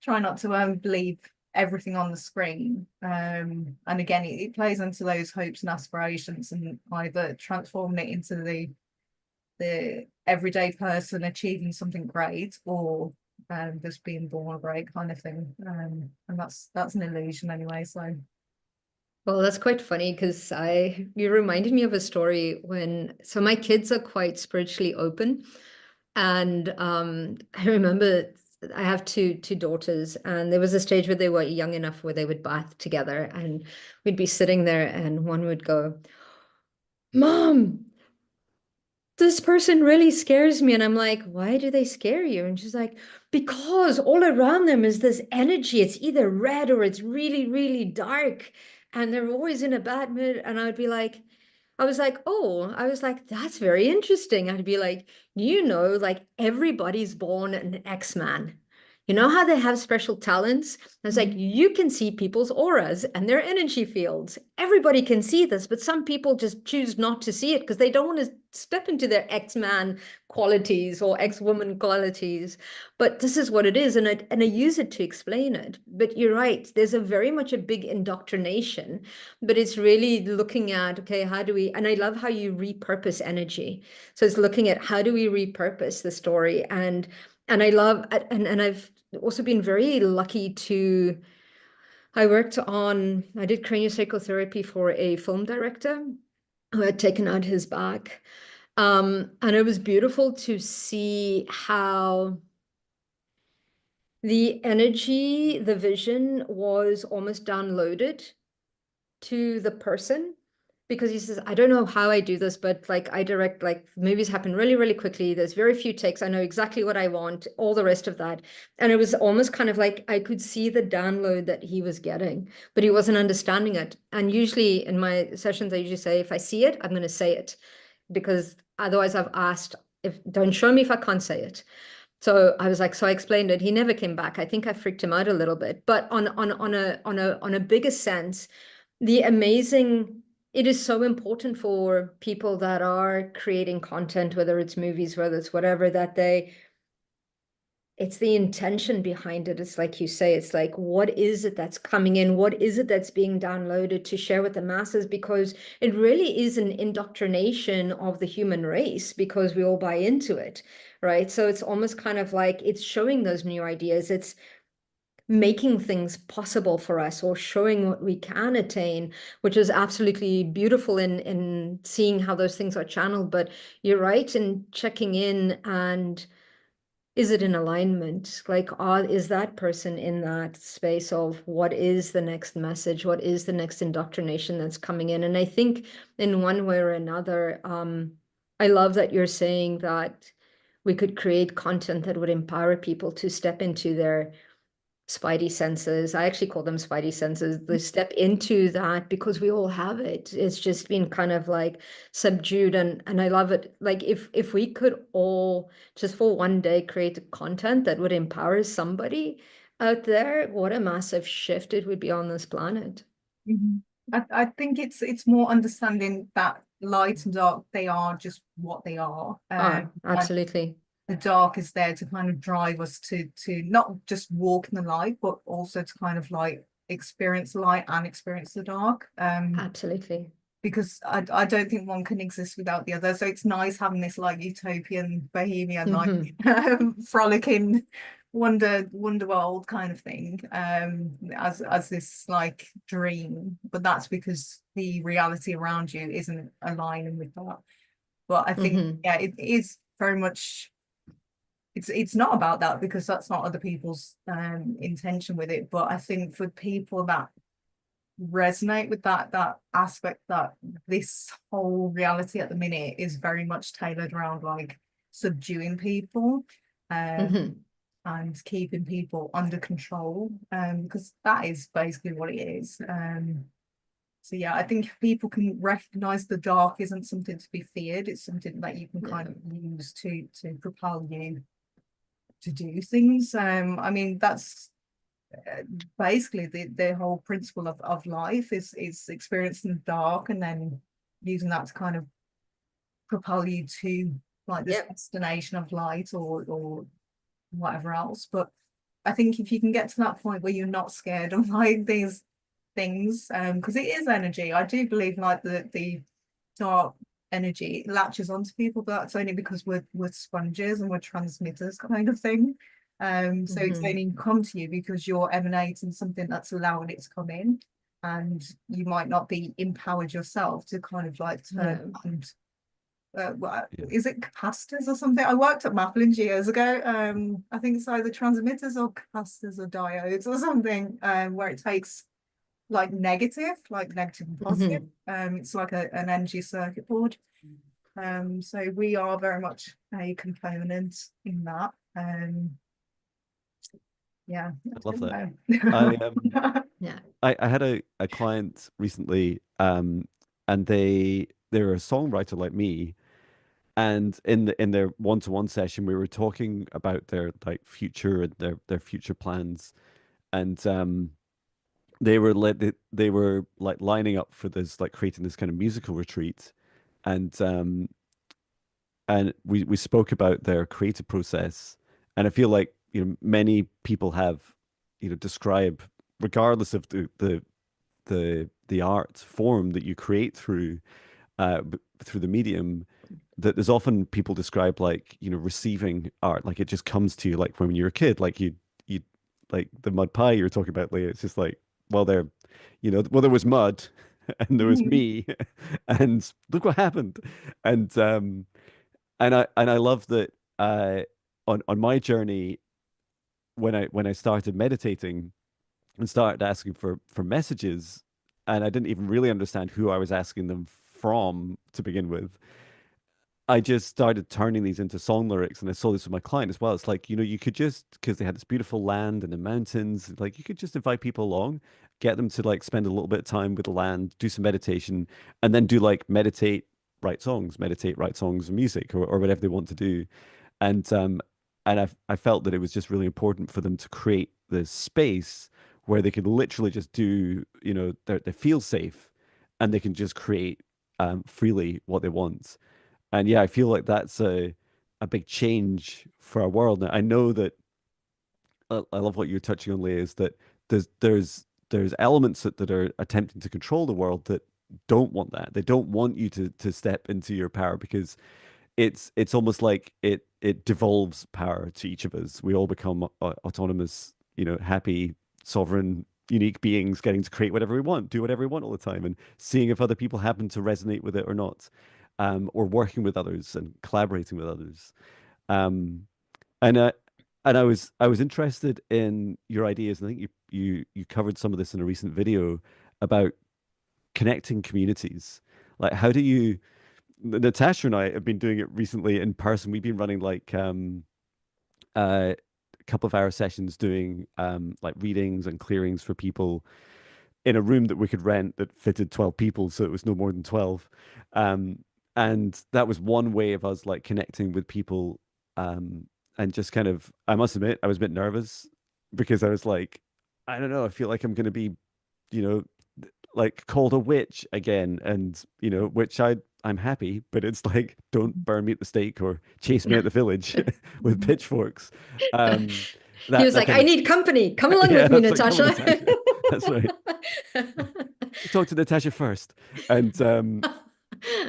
try not to believe everything on the screen, and again it plays into those hopes and aspirations, and either transforming it into the everyday person achieving something great, or just being born great kind of thing. And that's an illusion anyway. So Well, that's quite funny because you reminded me of a story when, so my kids are quite spiritually open. And I remember I have two daughters, and there was a stage where they were young enough where they would bath together, and we'd be sitting there, and one would go, "Mom, this person really scares me." And I'm like, "Why do they scare you?" And she's like, "Because all around them is this energy. It's either red or it's really, really dark. And they're always in a bad mood." And I was like, "Oh," I was like, "That's very interesting." I'd be like, like everybody's born an X-Man. You know how they have special talents? I was like, Mhm. you can see people's auras and their energy fields. Everybody can see this, but some people just choose not to see it because they don't want to step into their X-Man qualities or X-woman qualities. But this is what it is, and I use it to explain it. But you're right, there's a very much a big indoctrination, but it's really looking at, okay, how do we, and I love how you repurpose energy. So it's looking at how do we repurpose the story, and I love, and I've also been very lucky to, I did craniosacral therapy for a film director who had taken out his back. And it was beautiful to see how the energy, the vision was almost downloaded to the person, because he says, "I don't know how I do this, but like I direct, like movies happen really, really quickly. There's very few takes. I know exactly what I want, all the rest of that." And it was almost kind of like I could see the download that he was getting, but he wasn't understanding it. And usually in my sessions, I usually say, if I see it, I'm going to say it, because otherwise I've asked, if don't show me if I can't say it. So I was like, so I explained it. He never came back. I think I freaked him out a little bit. But on a bigger sense, the amazing, it is so important for people that are creating content, whether it's movies, whether it's whatever, that it's the intention behind it. It's like you say, it's like, what is it that's coming in? What is it that's being downloaded to share with the masses? Because it really is an indoctrination of the human race, because we all buy into it, right? So it's almost kind of like it's showing those new ideas. It's making things possible for us, or showing what we can attain, which is absolutely beautiful in seeing how those things are channeled. But you're right in checking in, and is it in alignment? Like, is that person in that space of what is the next message? What is the next indoctrination that's coming in? And I think in one way or another, I love that you're saying that we could create content that would empower people to step into their spidey senses. I actually call them spidey senses. They step into that because we all have it. It's just been kind of like subdued, and I love it. Like if we could all just for one day create content that would empower somebody out there, what a massive shift it would be on this planet. Mhm. I think it's more understanding that light and dark, they are just what they are. Ah, And absolutely. the dark is there to kind of drive us to not just walk in the light, but also to kind of like experience light and experience the dark. Absolutely. Because I don't think one can exist without the other. So it's nice having this like utopian, bohemian, like Hmm. frolicking wonder world kind of thing, as this like dream. But that's because the reality around you isn't aligning with that. But I think, Hmm. yeah, it is very much, it's not about that, because that's not other people's intention with it. But I think for people that resonate with that aspect, that this whole reality at the minute is very much tailored around like subduing people, um Hmm. and keeping people under control, because that is basically what it is. So yeah, I think if people can recognize the dark isn't something to be feared, it's something that you can kind Yeah. of use to propel you to do things. I mean, that's basically the whole principle of life is experiencing the dark, and then using that to kind of propel you to like this Yep. destination of light, or whatever else. But I think if you can get to that point where you're not scared of like these things, because it is energy. I do believe like the dark energy latches onto people, but that's only because we're sponges and we're transmitters kind of thing. So it's Hmm. only come to you because you're emanating something that's allowing it to come in, and you might not be empowered yourself to kind of like turn No. and Yeah. is it capacitors or something? I worked at Mapplinge years ago. I think it's either transmitters or capacitors or diodes or something, where it takes like negative and positive. It's like an energy circuit board. So we are very much a component in that. Yeah, I love that. I know. Yeah. I had a client recently, and they're a songwriter like me, and in their one-to-one session, we were talking about their like future and their future plans, and they were like lining up for this, like creating this kind of musical retreat, and we spoke about their creative process, and I feel like, you know, many people have, you know, describe, regardless of the art form that you create through the medium, that there's often people describe, like, you know, receiving art, like it just comes to you, like when you're a kid, like you like the mud pie you were talking about, Leah. It's just like, well, there, you know, well, there was mud and there was me and look what happened. And I love that, on my journey, when I started meditating and started asking for messages, and I didn't even really understand who I was asking them from to begin with. I just started turning these into song lyrics, and I saw this with my client as well. It's like, you know, you could just, because they had this beautiful land and the mountains, like you could just invite people along, get them to like spend a little bit of time with the land, do some meditation, and then do like meditate, write songs and music, or whatever they want to do. And I felt that it was just really important for them to create this space where they could literally just do, you know, they feel safe, and they can just create freely what they want. And yeah, I feel like that's a big change for our world. Now, I know that, I love what you're touching on, Leah, is that there's elements that are attempting to control the world that don't want that. They don't want you to step into your power, because it's almost like it devolves power to each of us. We all become autonomous, you know, happy, sovereign, unique beings, getting to create whatever we want, do whatever we want all the time, and seeing if other people happen to resonate with it or not, or working with others and collaborating with others. Um, and I was interested in your ideas, and I think you covered some of this in a recent video about connecting communities. Like, how do you Natasha and I have been doing it recently in person. We've been running like a couple of hour sessions doing like readings and clearings for people in a room that we could rent that fitted 12 people, so it was no more than 12. Um, and that was one way of us like connecting with people, and just kind of, I must admit, I was a bit nervous because I was like, I don't know, I feel like I'm going to be, you know, like called a witch again, and you know, which I'm happy, but it's like, don't burn me at the stake or chase me out the village with pitchforks. Um, He that was that like, kind I of need company. Come along yeah, with me, that's like, come on, Natasha. Natasha. That's right. Talk to Natasha first, and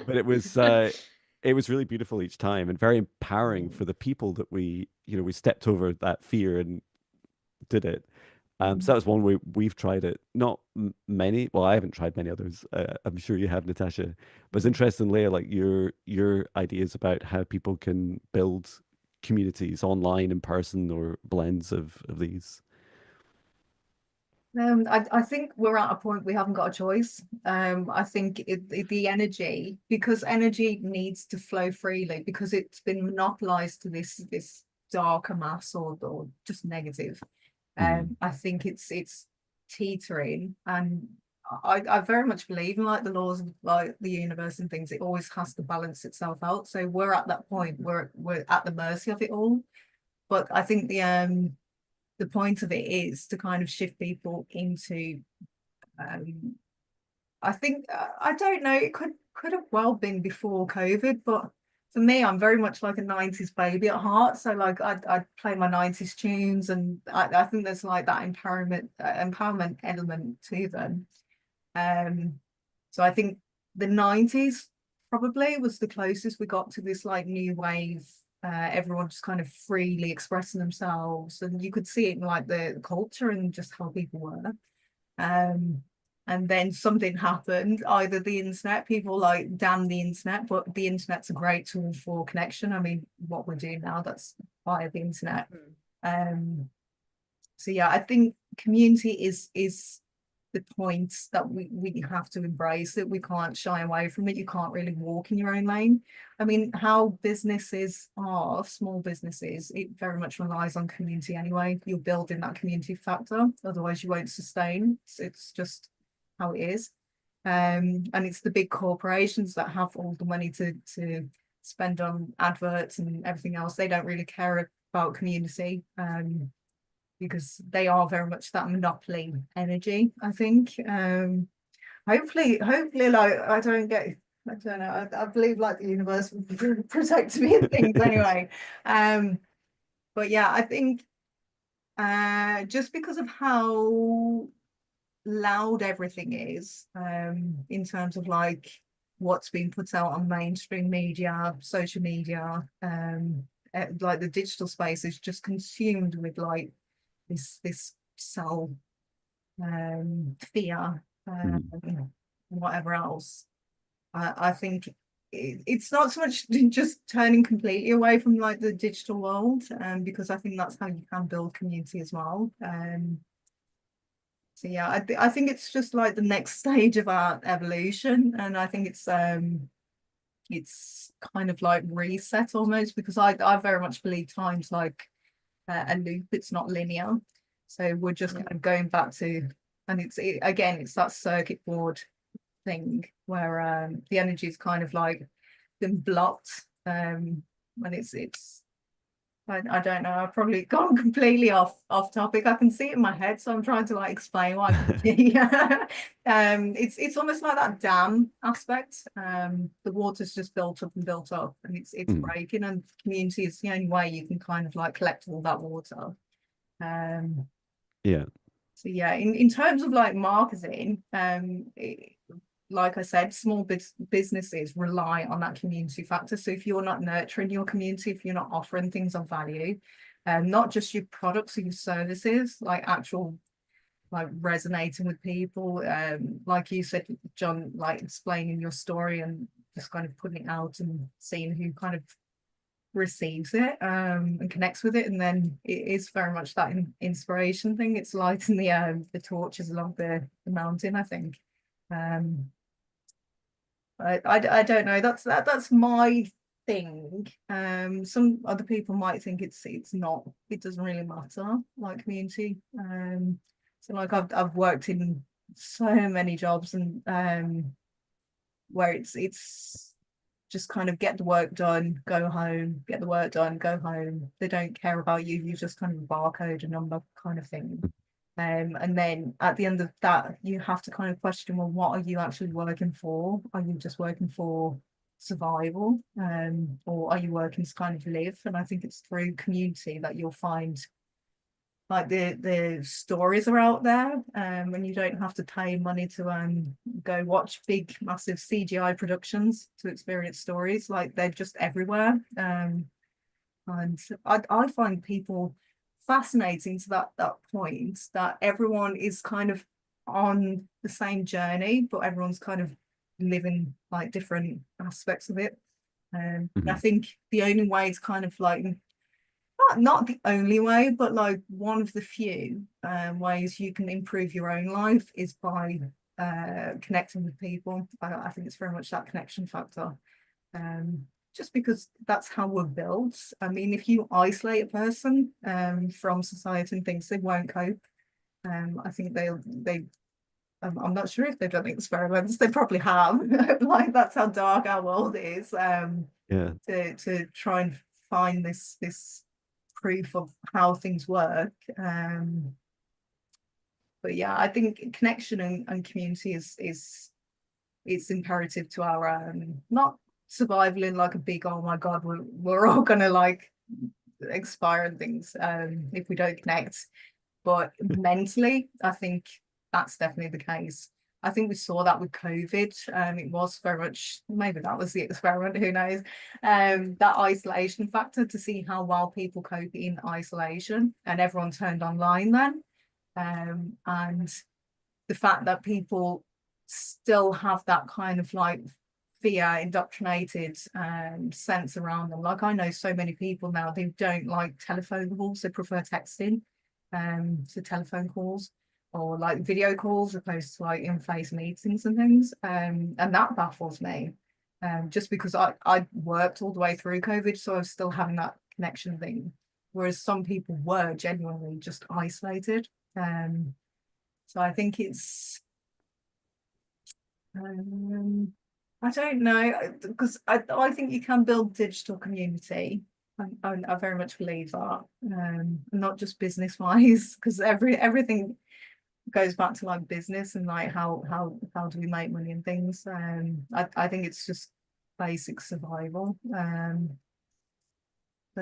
but it was really beautiful each time, and very empowering for the people that we, you know, we stepped over that fear and did it. So that was one way we've tried it. Not many. Well, I haven't tried many others. I'm sure you have, Natasha. But it's interesting, Leah, like your ideas about how people can build communities online, in person, or blends of these. I think we're at a point we haven't got a choice. I think the energy, because energy needs to flow freely, because it's been monopolized to this darker mass, or just negative. Mm. I think it's teetering, and I very much believe in like the laws of like the universe and things. It always has to balance itself out. So we're at that point. We're at the mercy of it all. But I think the point of it is to kind of shift people into, um I think, I don't know, it could have well been before COVID, but for me, I'm very much like a 90s baby at heart. So like I'd play my 90s tunes, and I think there's like that empowerment element to them. um so I think the 90s probably was the closest we got to this like new wave, everyone just kind of freely expressing themselves, and you could see it in like the culture and just how people were. um and then something happened, either the internet, people like damn the internet, but the internet's a great tool for connection. I mean, what we're doing now, that's via the internet. So yeah, I think community is the point that we have to embrace it. We can't shy away from it. You can't really walk in your own lane. I mean, how businesses are, small businesses, it very much relies on community anyway. You're building that community factor, otherwise you won't sustain. It's just how it is. And it's the big corporations that have all the money to spend on adverts and everything else. They don't really care about community. Because they are very much that monopoly energy, I think. Hopefully, like I don't know, I believe like the universe will protect me and things anyway. But yeah, I think just because of how loud everything is, in terms of like what's being put out on mainstream media, social media, like the digital space is just consumed with like this cell fear, whatever else. I think it's not so much just turning completely away from like the digital world, because I think that's how you can build community as well. So yeah, I think it's just like the next stage of our evolution, and I think it's kind of like reset almost, because I very much believe time's like a loop, it's not linear. So we're just kind of going back to, and again, it's that circuit board thing where the energy is kind of like been blocked. And I don't know, I've probably gone completely off topic. I can see it in my head, so I'm trying to like explain what I can see. It's almost like that dam aspect. The water's just built up and built up, and it's breaking, and community is the only way you can kind of like collect all that water. Yeah. So yeah, in terms of like marketing, like I said, small businesses rely on that community factor. So if you're not nurturing your community, if you're not offering things of value, not just your products or your services, like actual like resonating with people, like you said, John, like explaining your story and just kind of putting it out and seeing who kind of receives it, and connects with it, and then it is very much that inspiration thing. It's lighting the torches along the mountain, I think. I don't know, that's my thing. Some other people might think it's not, it doesn't really matter, like community. So like I've worked in so many jobs, and where it's just kind of get the work done, go home, get the work done, go home. They don't care about you. You just kind of barcode a number kind of thing. And then at the end of that, you have to kind of question, well, what are you actually working for? Are you just working for survival? Or are you working to kind of live? And I think it's through community that you'll find like the stories are out there, and you don't have to pay money to go watch big massive CGI productions to experience stories. Like they're just everywhere. And I find people fascinating to that point, that everyone is kind of on the same journey, but everyone's kind of living like different aspects of it. And I think the only way is kind of like not the only way, but like one of the few ways you can improve your own life is by connecting with people. I think it's very much that connection factor. Just because that's how we're built. I mean, if you isolate a person from society and things, they won't cope. I think I'm not sure if they've done experiments. They probably have. Like that's how dark our world is. Yeah. To try and find this proof of how things work. But yeah, I think connection and community is it's imperative to our not survival in like a big, oh my god, we're all gonna like expire and things if we don't connect, but mentally I think that's definitely the case. I think we saw that with COVID. It was very much, maybe that was the experiment, who knows, that isolation factor, to see how well people cope in isolation, and everyone turned online then. And the fact that people still have that kind of like fear indoctrinated sense around them. Like I know so many people now who don't like telephone calls, they prefer texting to telephone calls or like video calls opposed to like in-face meetings and things. And that baffles me. Just because I worked all the way through COVID, so I was still having that connection thing. Whereas some people were genuinely just isolated. So I think it's I don't know, because I think you can build digital community. I very much believe that, not just business wise, because everything goes back to like business and like how do we make money and things. I think it's just basic survival. I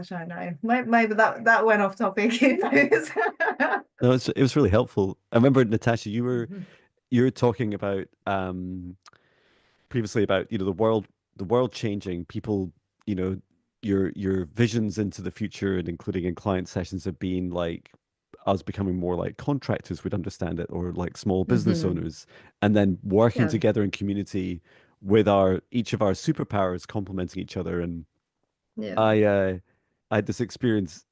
don't know. Maybe that went off topic. Who knows? No, it was really helpful. I remember, Natasha, Mhm. you were talking about previously about, the world changing, people, your visions into the future, and including in client sessions, have been like us becoming more like contractors would understand it, or like small business Mhm. owners, and then working Yeah. together in community with our each of our superpowers complementing each other. And Yeah. I had this experience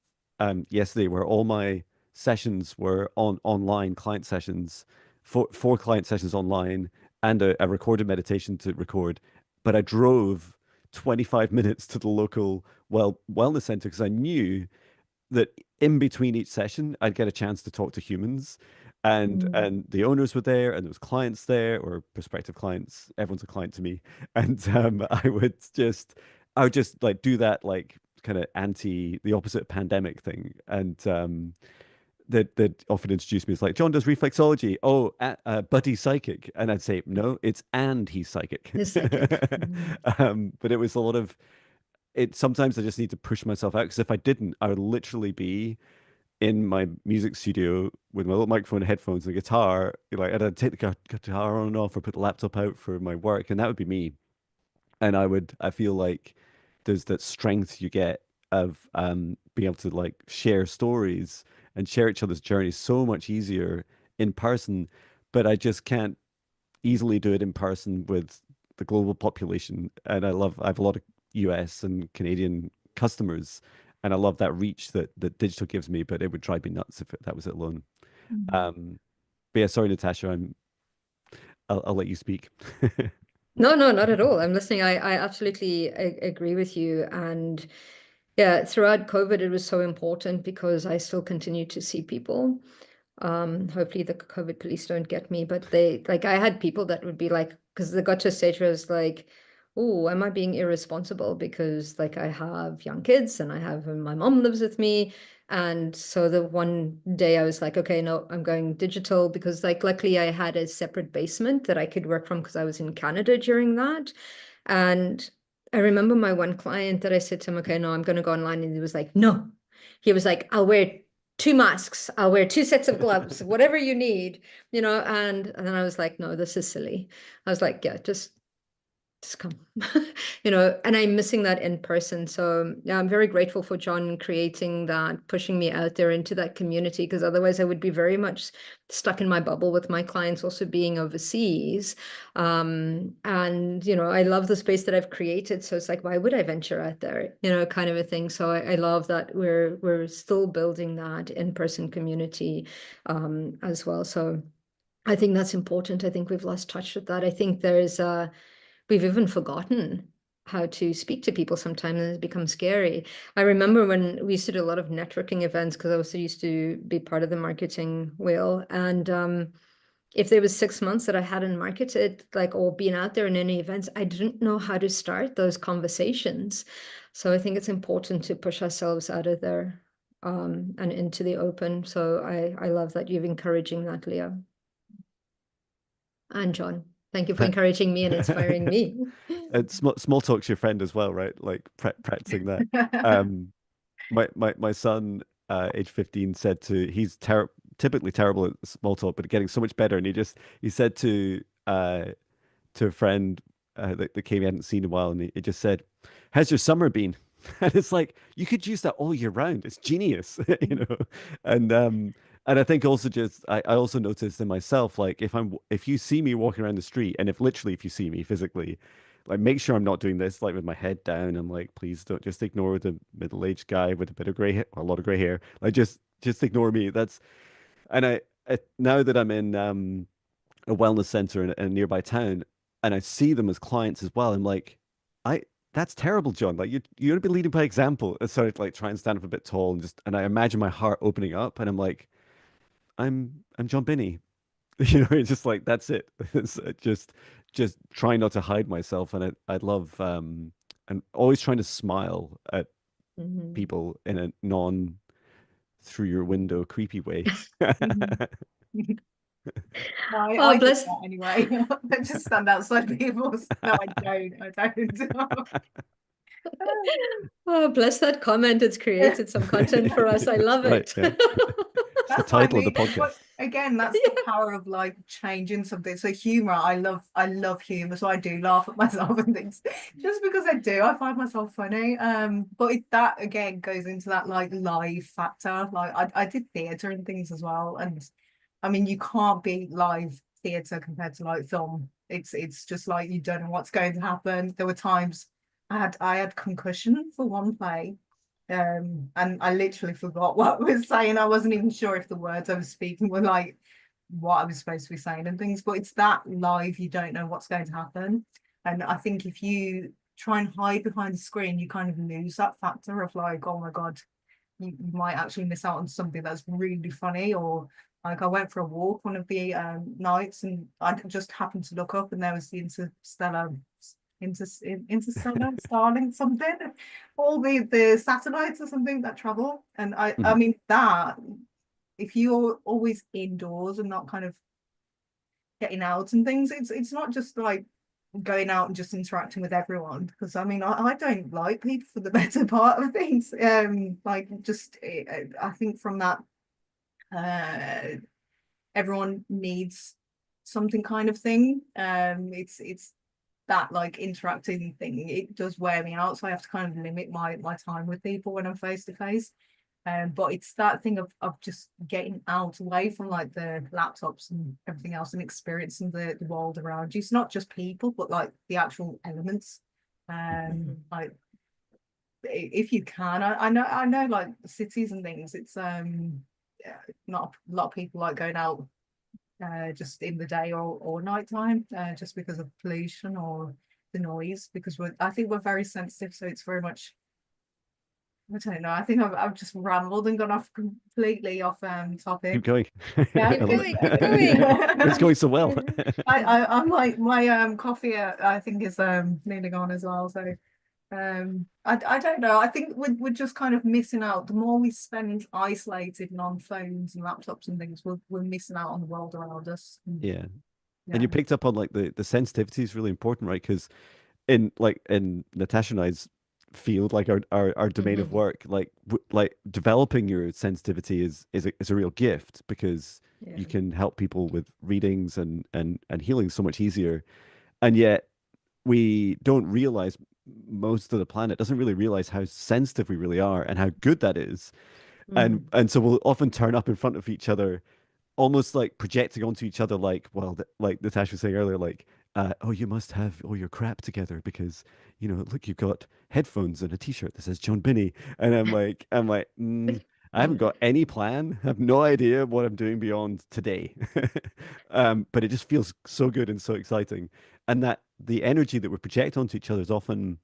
yesterday where all my sessions were online client sessions, four client sessions online, and a recorded meditation to record. But I drove 25 minutes to the local wellness center because I knew that in between each session, I'd get a chance to talk to humans, Mm. and the owners were there, and there was clients there, or prospective clients. Everyone's a client to me, and I would just like do that, like kind of the opposite pandemic thing, and that often introduced me as like, John does reflexology. Oh, Buddy psychic, and I'd say no, it's and he's psychic. He's psychic. Mm. But it was a lot of it. Sometimes I just need to push myself out, because if I didn't, I would literally be in my music studio with my little microphone, headphones, and a guitar. Like, and I'd take the guitar on and off, or put the laptop out for my work, and that would be me. And I feel like there's that strength you get of being able to like share stories and share each other's journeys so much easier in person. But I just can't easily do it in person with the global population. And I have a lot of US and Canadian customers, and I love that reach that digital gives me, but it would drive me nuts if that was it alone. Mm. Um, but yeah, sorry, Natasha, I'll let you speak. No, no, not at all. I'm listening. I absolutely agree with you. And yeah, throughout COVID, it was so important because I still continue to see people. Hopefully the COVID police don't get me, but they like I had people that would be like, because they got to a stage where it's like, oh, am I being irresponsible? Because like I have young kids and I have my mom lives with me. And so the one day I was like, okay, no, I'm going digital because like luckily I had a separate basement that I could work from because I was in Canada during that. And I remember my one client that I said to him, okay, no, I'm going to go online. And he was like, no. He was like, I'll wear two masks, I'll wear two sets of gloves, whatever you need, and then I was like, no, this is silly. I was like, yeah, just come. And I'm missing that in person. So yeah, I'm very grateful for John creating that, pushing me out there into that community, because otherwise I would be very much stuck in my bubble with my clients also being overseas. And I love the space that I've created. So it's like, why would I venture out there? Kind of a thing. So I love that we're still building that in-person community as well. So I think that's important. I think we've lost touch with that. I think we've even forgotten how to speak to people sometimes, and it's become scary. I remember when we used to do a lot of networking events, because I also used to be part of the marketing wheel. And if there was 6 months that I hadn't marketed, like, or been out there in any events, I didn't know how to start those conversations. So I think it's important to push ourselves out of there and into the open. So I love that you're encouraging that, Leah and John. Thank you for encouraging me and inspiring me. And small talk's your friend as well, right? Like practicing that. Um, my son, age 15, said typically terrible at small talk, but getting so much better. And he said to a friend that came he hadn't seen in a while, and he just said, "How's your summer been?" And it's like you could use that all year round. It's genius, you know. And And I think also just I also noticed in myself, like if you see me walking around the street, and if literally if you see me physically, like make sure I'm not doing this like with my head down and like please don't just ignore the middle-aged guy with a bit of gray hair, a lot of gray hair. Like just ignore me. That's and now that I'm in a wellness center in a nearby town, and I see them as clients as well, I'm like, I that's terrible, John. Like you gotta be leading by example. And so I like try and stand up a bit tall and I imagine my heart opening up, and I'm like. I'm John Binnie. You know, it's just like that's it. It's just trying not to hide myself, and I love and always trying to smile at Mhm. people in a non through your window creepy way. Mhm. No, Oh, I do bless. that anyway. I just stand outside people's. No, I don't. I don't. Oh, bless that comment. It's created some content for us. I That's love right. it. Yeah, it's the That's what I title of the mean. But podcast. again, that's the Yeah. power of like changing something. So humor, I love humor. So I do laugh at myself and things. Just because I do, I find myself funny. But that again goes into that like live factor. Like I did theatre and things as well. And I mean you can't beat live theatre compared to like film. It's just like you don't know what's going to happen. There were times I had concussion for one play and I literally forgot what I was saying. I wasn't even sure if the words I was speaking were like what I was supposed to be saying and things, but it's that live, you don't know what's going to happen. And I think if you try and hide behind the screen, you kind of lose that factor of like, oh my God, you might actually miss out on something that's really funny. Or like I went for a walk one of the nights and I just happened to look up and there was the inter interstellar starling something, all the satellites or something that travel. And I Mhm. mean that if you're always indoors and not kind of getting out and things, it's not just like going out and just interacting with everyone, because I mean I don't like people for the better part of things. Like just I think from that uh everyone needs something kind of thing. It's that like interacting thing, it does wear me out, so I have to kind of limit my time with people when I'm face to face. But it's that thing of just getting out away from like the laptops and everything else and experiencing the world around you. It's not just people, but like the actual elements. Mhm. Like if you can, I know like cities and things, it's yeah, not a lot of people like going out just in the day or night time, just because of pollution or the noise. Because I think we're very sensitive, so it's very much. I don't know. I think I've just rambled and gone off completely off Keep topic. going. Yeah, I Keep love it. going, keep going. Yeah, it's going so well. I'm like my coffee I think is nearly gone as well. So I don't know. I think we're just kind of missing out. The more we spend isolated and on phones and laptops and things, we're missing out on the world around us. And, Yeah. And yeah. you picked up on like the sensitivity is really important, right? Because in Natasha and I's field, like our domain of Mhm. work, like developing your sensitivity is a real gift because Yeah. you can help people with readings and healing so much easier. And yet we don't realize most of the planet doesn't really realize how sensitive we really are and how good that is. Mm. And so we'll often turn up in front of each other almost like projecting onto each other, like, well, like Natasha was saying earlier, like, oh, you must have all your crap together because, look, you've got headphones and a t-shirt that says John Binnie. And I haven't got any plan. I have no idea what I'm doing beyond today. But it just feels so good and so exciting. And that the energy that we project onto each other is often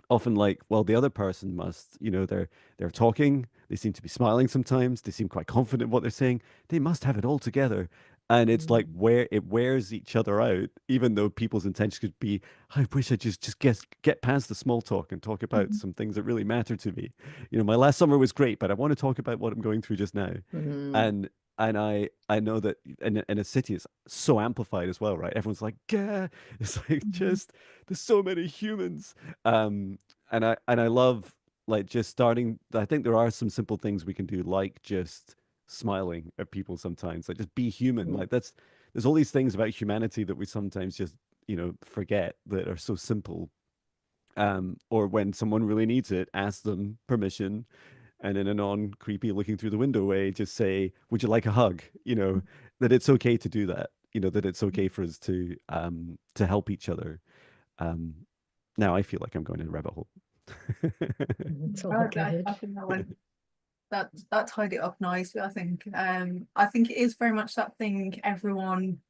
like, well, the other person must, they're talking, they seem to be smiling sometimes, they seem quite confident in what they're saying, they must have it all together. And it's like Mm. where it wears each other out, even though people's intention could be, I wish I just get past the small talk and talk about some things that really matter to me. My last summer was great, but I want to talk about what I'm going through just now. Mm. And I know that in a city it's so amplified as well, right? Everyone's like, yeah, it's like Mhm. just there's so many humans. Um, and I love like just starting. I think there are some simple things we can do, like just smiling at people sometimes, like just be human. Mm. Like there's all these things about humanity that we sometimes just forget that are so simple. Or when someone really needs it, ask them permission and in a non-creepy looking through the window way, just say, "Would you like a hug?" That it's okay to do that. That it's okay for us to help each other. Um, Now I feel like I'm going in a rabbit hole. It's all I good. think that tied it up nicely. I think it is very much that thing everyone,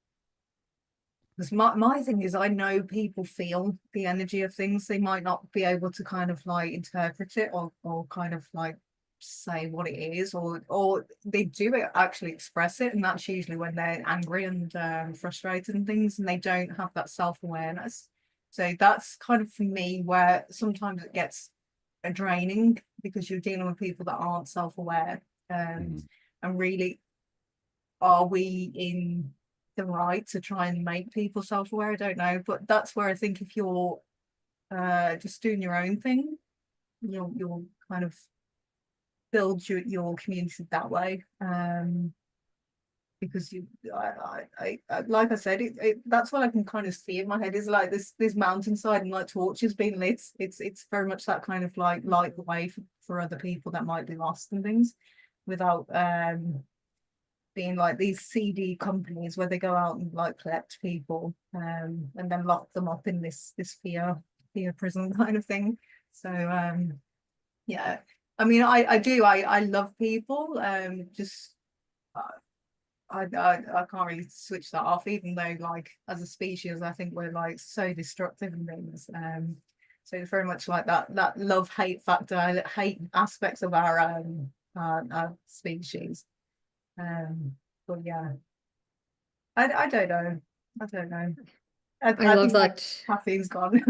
because my thing is I know people feel the energy of things. They might not be able to kind of like interpret it or kind of like say what it is, or they do actually express it, and that's usually when they're angry and frustrated and things, and they don't have that self-awareness. So that's kind of for me where sometimes it gets draining, because you're dealing with people that aren't self-aware. Mhm. And really, are we in the right to try and make people self-aware? I don't know, but that's where I think if you're just doing your own thing, you'll kind of build your community that way. Because like I said, that's what I can kind of see in my head, is like this mountainside and like torches being lit. It's very much that kind of like light the way for other people that might be lost and things, without being like these CD companies where they go out and like collect people and then lock them up in this fear prison kind of thing. So yeah, I mean, I love people. Just I can't really switch that off, even though like as a species I think we're like so destructive and things. So it's very much like that love hate factor. I hate aspects of our species. But yeah, I don't know. I don't know. I I love think my that. caffeine's gone.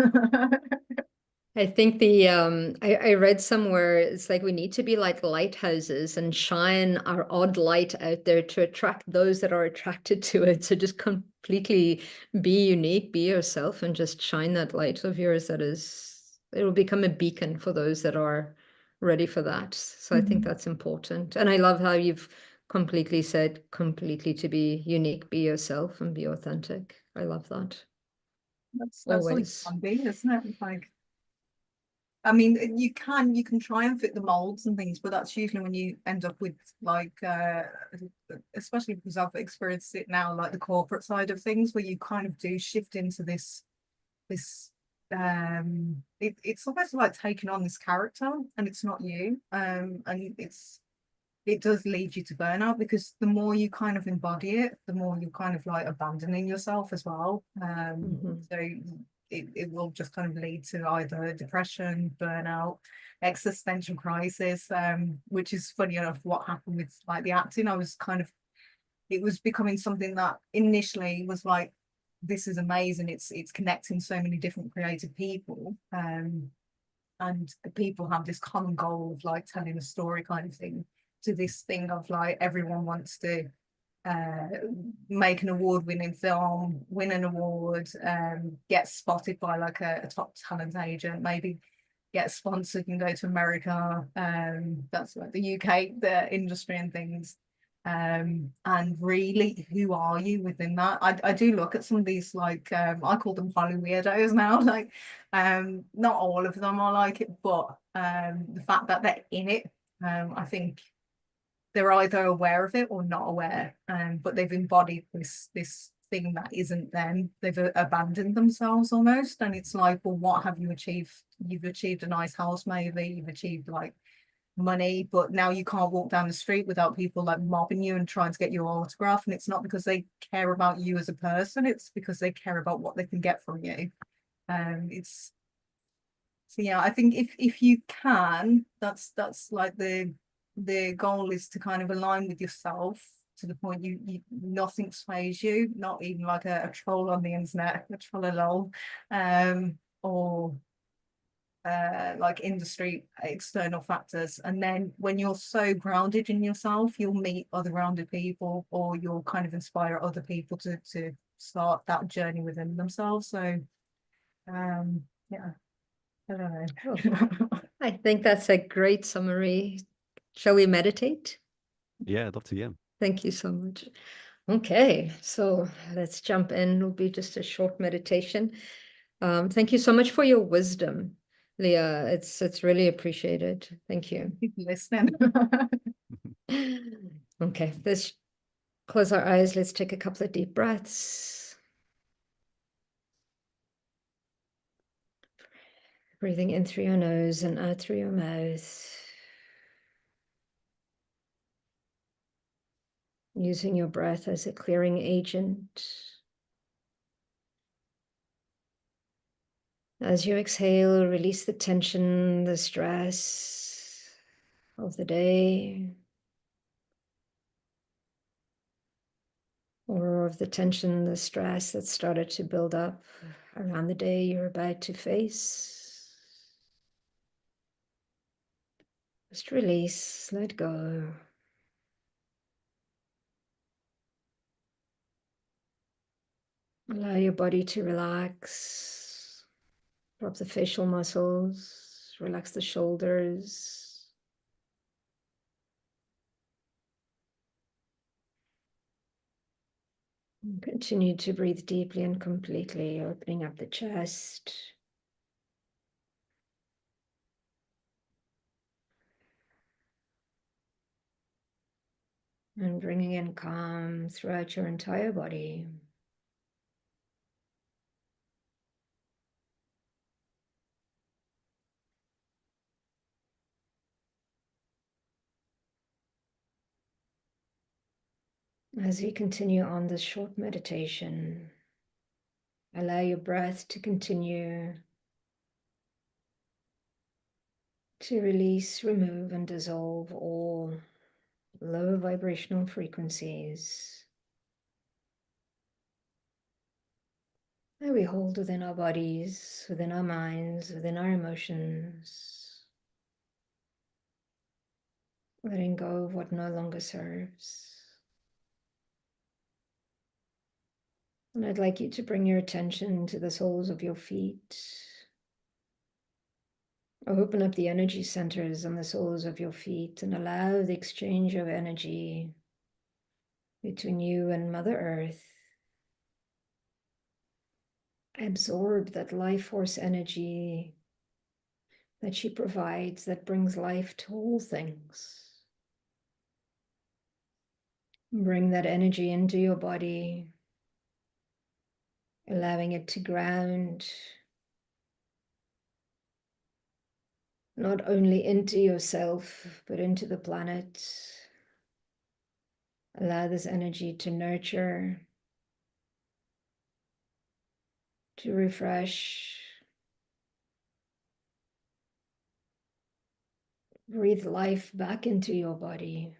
I think I read somewhere it's like we need to be like lighthouses and shine our odd light out there to attract those that are attracted to it. So just completely be unique, be yourself, and just shine that light of yours that is, it will become a beacon for those that are ready for that. So I think Mhm. that's important. And I love how you've completely said completely to be unique, be yourself and be authentic. I love that. That's like Always. can be, isn't it? Like, I mean, you can try and fit the molds and things, but that's usually when you end up with like especially because I've experienced it now, like the corporate side of things, where you kind of do shift into this it's almost like taking on this character and it's not you. And it does lead you to burnout, because the more you kind of embody it, the more you're kind of like abandoning yourself as well. Mhm. So it will just kind of lead to either depression, burnout, existential crisis, which is funny enough what happened with like the acting. I was kind of, it was becoming something that initially was like, this is amazing. It's connecting so many different creative people. And people have this common goal of like telling a story kind of thing, to this thing of like everyone wants to uh make an award-winning film, win an award, get spotted by like a top talent agent, maybe get sponsored and go to America. That's like the UK, the industry and things. And really, who are you within that? I do look at some of these like I call them poly weirdos now. Like not all of them are like it, but the fact that they're in it, I think they're either aware of it or not aware. But they've embodied this thing that isn't them. They've abandoned themselves almost, and it's like, well, what have you achieved? You've achieved a nice house, maybe you've achieved like money, but now you can't walk down the street without people like mobbing you and trying to get your autograph. And it's not because they care about you as a person, it's because they care about what they can get from you. It's so yeah, I think if you can, that's like the goal is to kind of align with yourself to the point you nothing sways you, not even like a troll on the internet, a troll or like industry external factors. And then when you're so grounded in yourself, you'll meet other grounded people, or you'll kind of inspire other people to start that journey within themselves. So yeah, I don't Oh, know. I think that's a great summary. Shall we meditate? Yeah, I'd love to. Yeah. Thank you so much. Okay, so let's jump in. It'll be just a short meditation. Thank you so much for your wisdom. Leah. It's really appreciated. Thank you. Keep listening. Okay, let's close our eyes. Let's take a couple of deep breaths. Breathing in through your nose and out through your mouth. Using your breath as a clearing agent. As you exhale, release the tension, the stress of the day, or of the tension, the stress that started to build up around the day you're about to face. Just release, let go. Allow your body to relax. Drop the facial muscles, relax the shoulders. And continue to breathe deeply and completely, opening up the chest. And bringing in calm throughout your entire body. As you continue on this short meditation, allow your breath to continue to release, remove, and dissolve all low vibrational frequencies that we hold within our bodies, within our minds, within our emotions, letting go of what no longer serves. And I'd like you to bring your attention to the soles of your feet. Open up the energy centers on the soles of your feet and allow the exchange of energy between you and Mother Earth. Absorb that life force energy that she provides that brings life to all things. Bring that energy into your body, allowing it to ground not only into yourself, but into the planet. Allow this energy to nurture, to refresh. Breathe life back into your body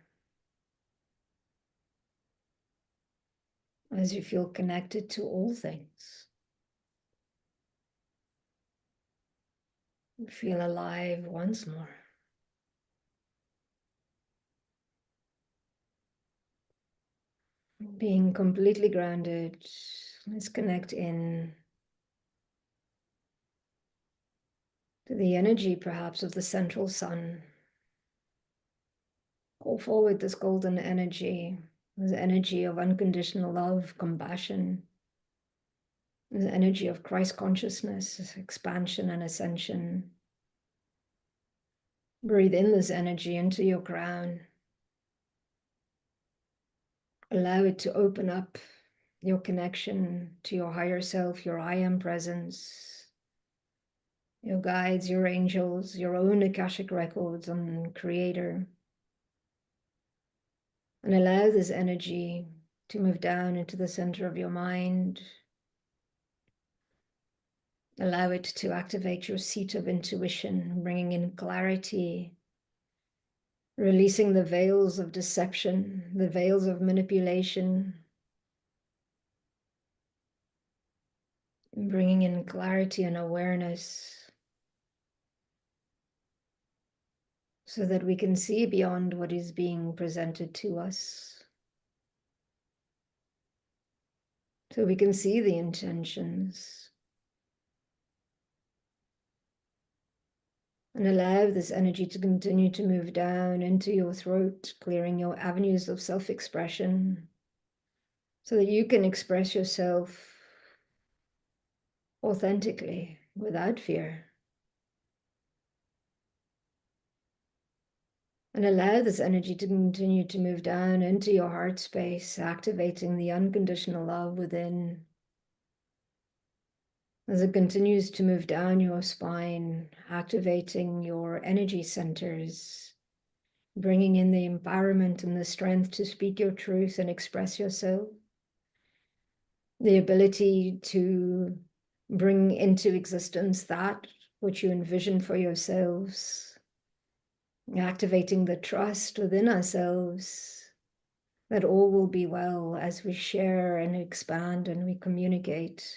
as you feel connected to all things. Feel alive once more. Being completely grounded, let's connect in to the energy perhaps of the central sun. Call forward this golden energy, this energy of unconditional love, compassion, this energy of Christ consciousness, expansion and ascension. Breathe in this energy into your crown. Allow it to open up your connection to your higher self, your I am presence, your guides, your angels, your own Akashic records and creator. And allow this energy to move down into the center of your mind. Allow it to activate your seat of intuition, bringing in clarity, releasing the veils of deception, the veils of manipulation, bringing in clarity and awareness so that we can see beyond what is being presented to us. So we can see the intentions and allow this energy to continue to move down into your throat, clearing your avenues of self-expression so that you can express yourself authentically without fear. And allow this energy to continue to move down into your heart space, activating the unconditional love within. As it continues to move down your spine, activating your energy centers, bringing in the empowerment and the strength to speak your truth and express yourself, the ability to bring into existence that which you envision for yourselves, activating the trust within ourselves that all will be well as we share and expand and we communicate.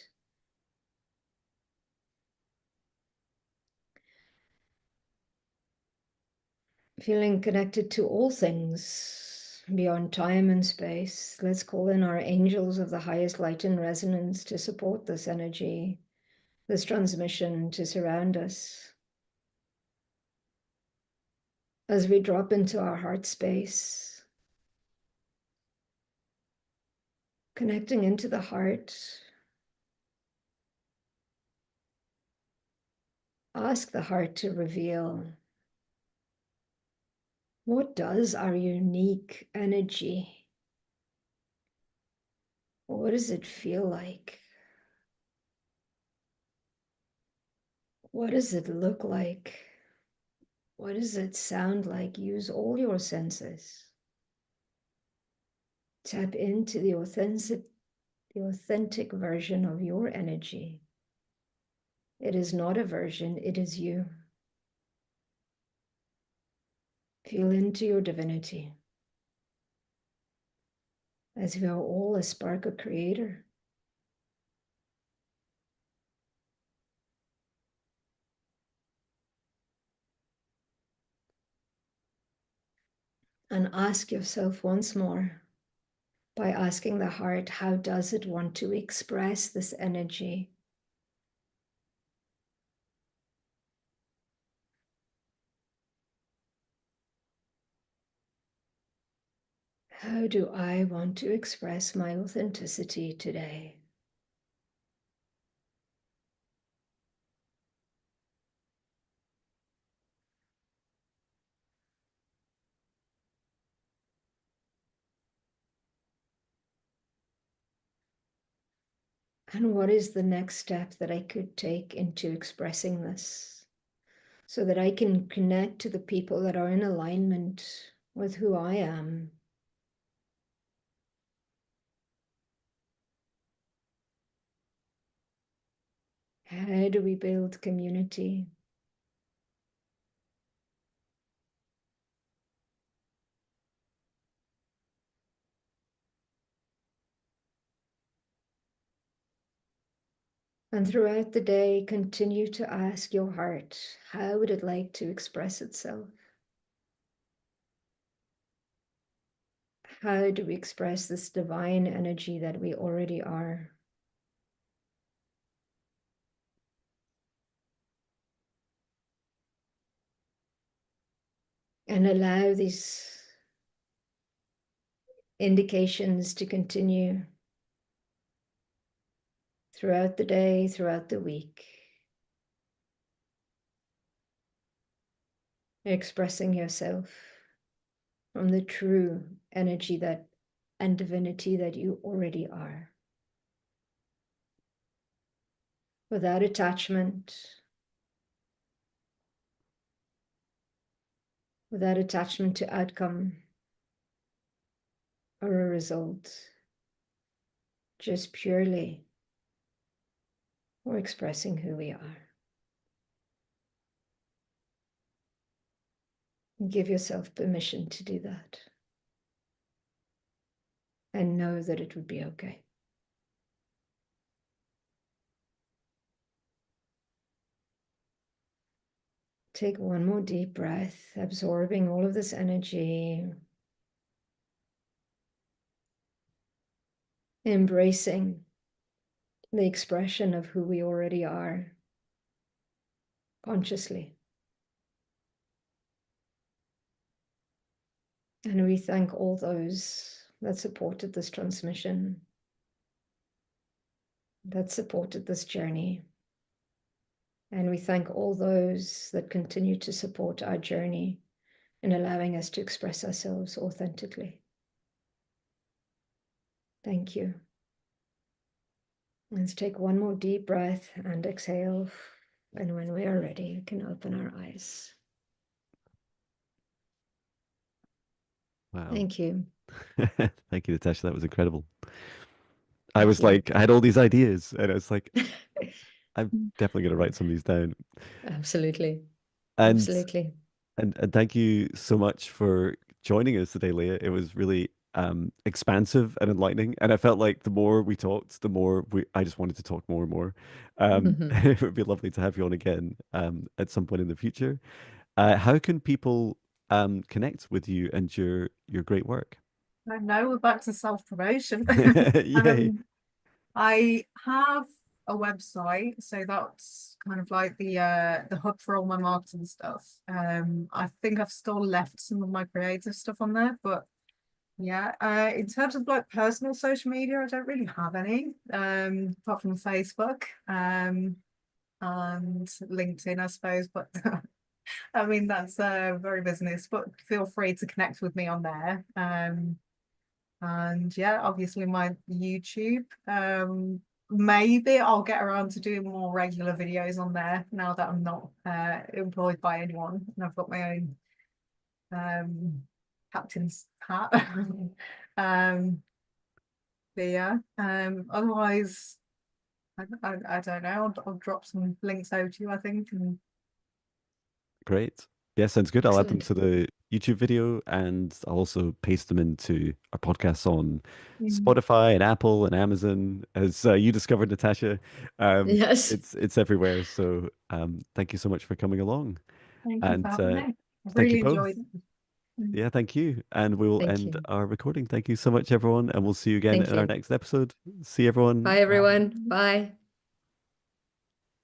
Feeling connected to all things beyond time and space. Let's call in our angels of the highest light and resonance to support this energy, this transmission to surround us. As we drop into our heart space, connecting into the heart, ask the heart to reveal, what does our unique energy, what does it feel like? What does it look like? What does it sound like? Use all your senses. Tap into the authentic version of your energy. It is not a version, it is you. Feel into your divinity, as we are all a spark of creator. And ask yourself once more, by asking the heart, how does it want to express this energy? How do I want to express my authenticity today? And what is the next step that I could take into expressing this so that I can connect to the people that are in alignment with who I am? How do we build community? And throughout the day, continue to ask your heart, how would it like to express itself? How do we express this divine energy that we already are? And allow these indications to continue throughout the day, throughout the week. Expressing yourself from the true energy that and divinity that you already are. Without attachment, without attachment to outcome or a result, just purely we're expressing who we are. Give yourself permission to do that. And know that it would be okay. Take one more deep breath, absorbing all of this energy, embracing the expression of who we already are consciously. And we thank all those that supported this transmission, that supported this journey. And we thank all those that continue to support our journey in allowing us to express ourselves authentically. Thank you. Let's take one more deep breath and exhale. And when we are ready, we can open our eyes. Wow. Thank you. Thank you, Natasha. That was incredible. I Thank was you. like, I had all these ideas, and I was like, I'm definitely going to write some of these down. Absolutely. And Absolutely. and thank you so much for joining us today, Leah. It was really expansive and enlightening, and I felt like the more we talked, the more I just wanted to talk more and more. Mhm. It would be lovely to have you on again at some point in the future. How can people connect with you and your great work? I know we're back to self-promotion. Yay. I have a website, so that's kind of like the hub for all my marketing stuff. I think I've still left some of my creative stuff on there, but yeah, in terms of like personal social media, I don't really have any, apart from Facebook, and LinkedIn, I suppose, but I mean that's very business, but feel free to connect with me on there. And yeah, obviously my YouTube. Maybe I'll get around to doing more regular videos on there now that I'm not employed by anyone and I've got my own captain's hat. um, but yeah, otherwise, I don't know. I'll drop some links over to you, I think. And Great. Yeah, sounds good. I'll add them Excellent. to the YouTube video and I'll also paste them into our podcasts on mm, Spotify and Apple and Amazon. As you discovered, Natasha, Yes. it's everywhere. So thank you so much for coming along. thank you for And having me. I've thank you really both. enjoyed it. Mm, Yeah, thank you. And we will Thank end you. our recording. Thank you so much, everyone. And we'll see you again Thank in our you. next episode. See you, everyone. Bye, Bye. everyone. Bye.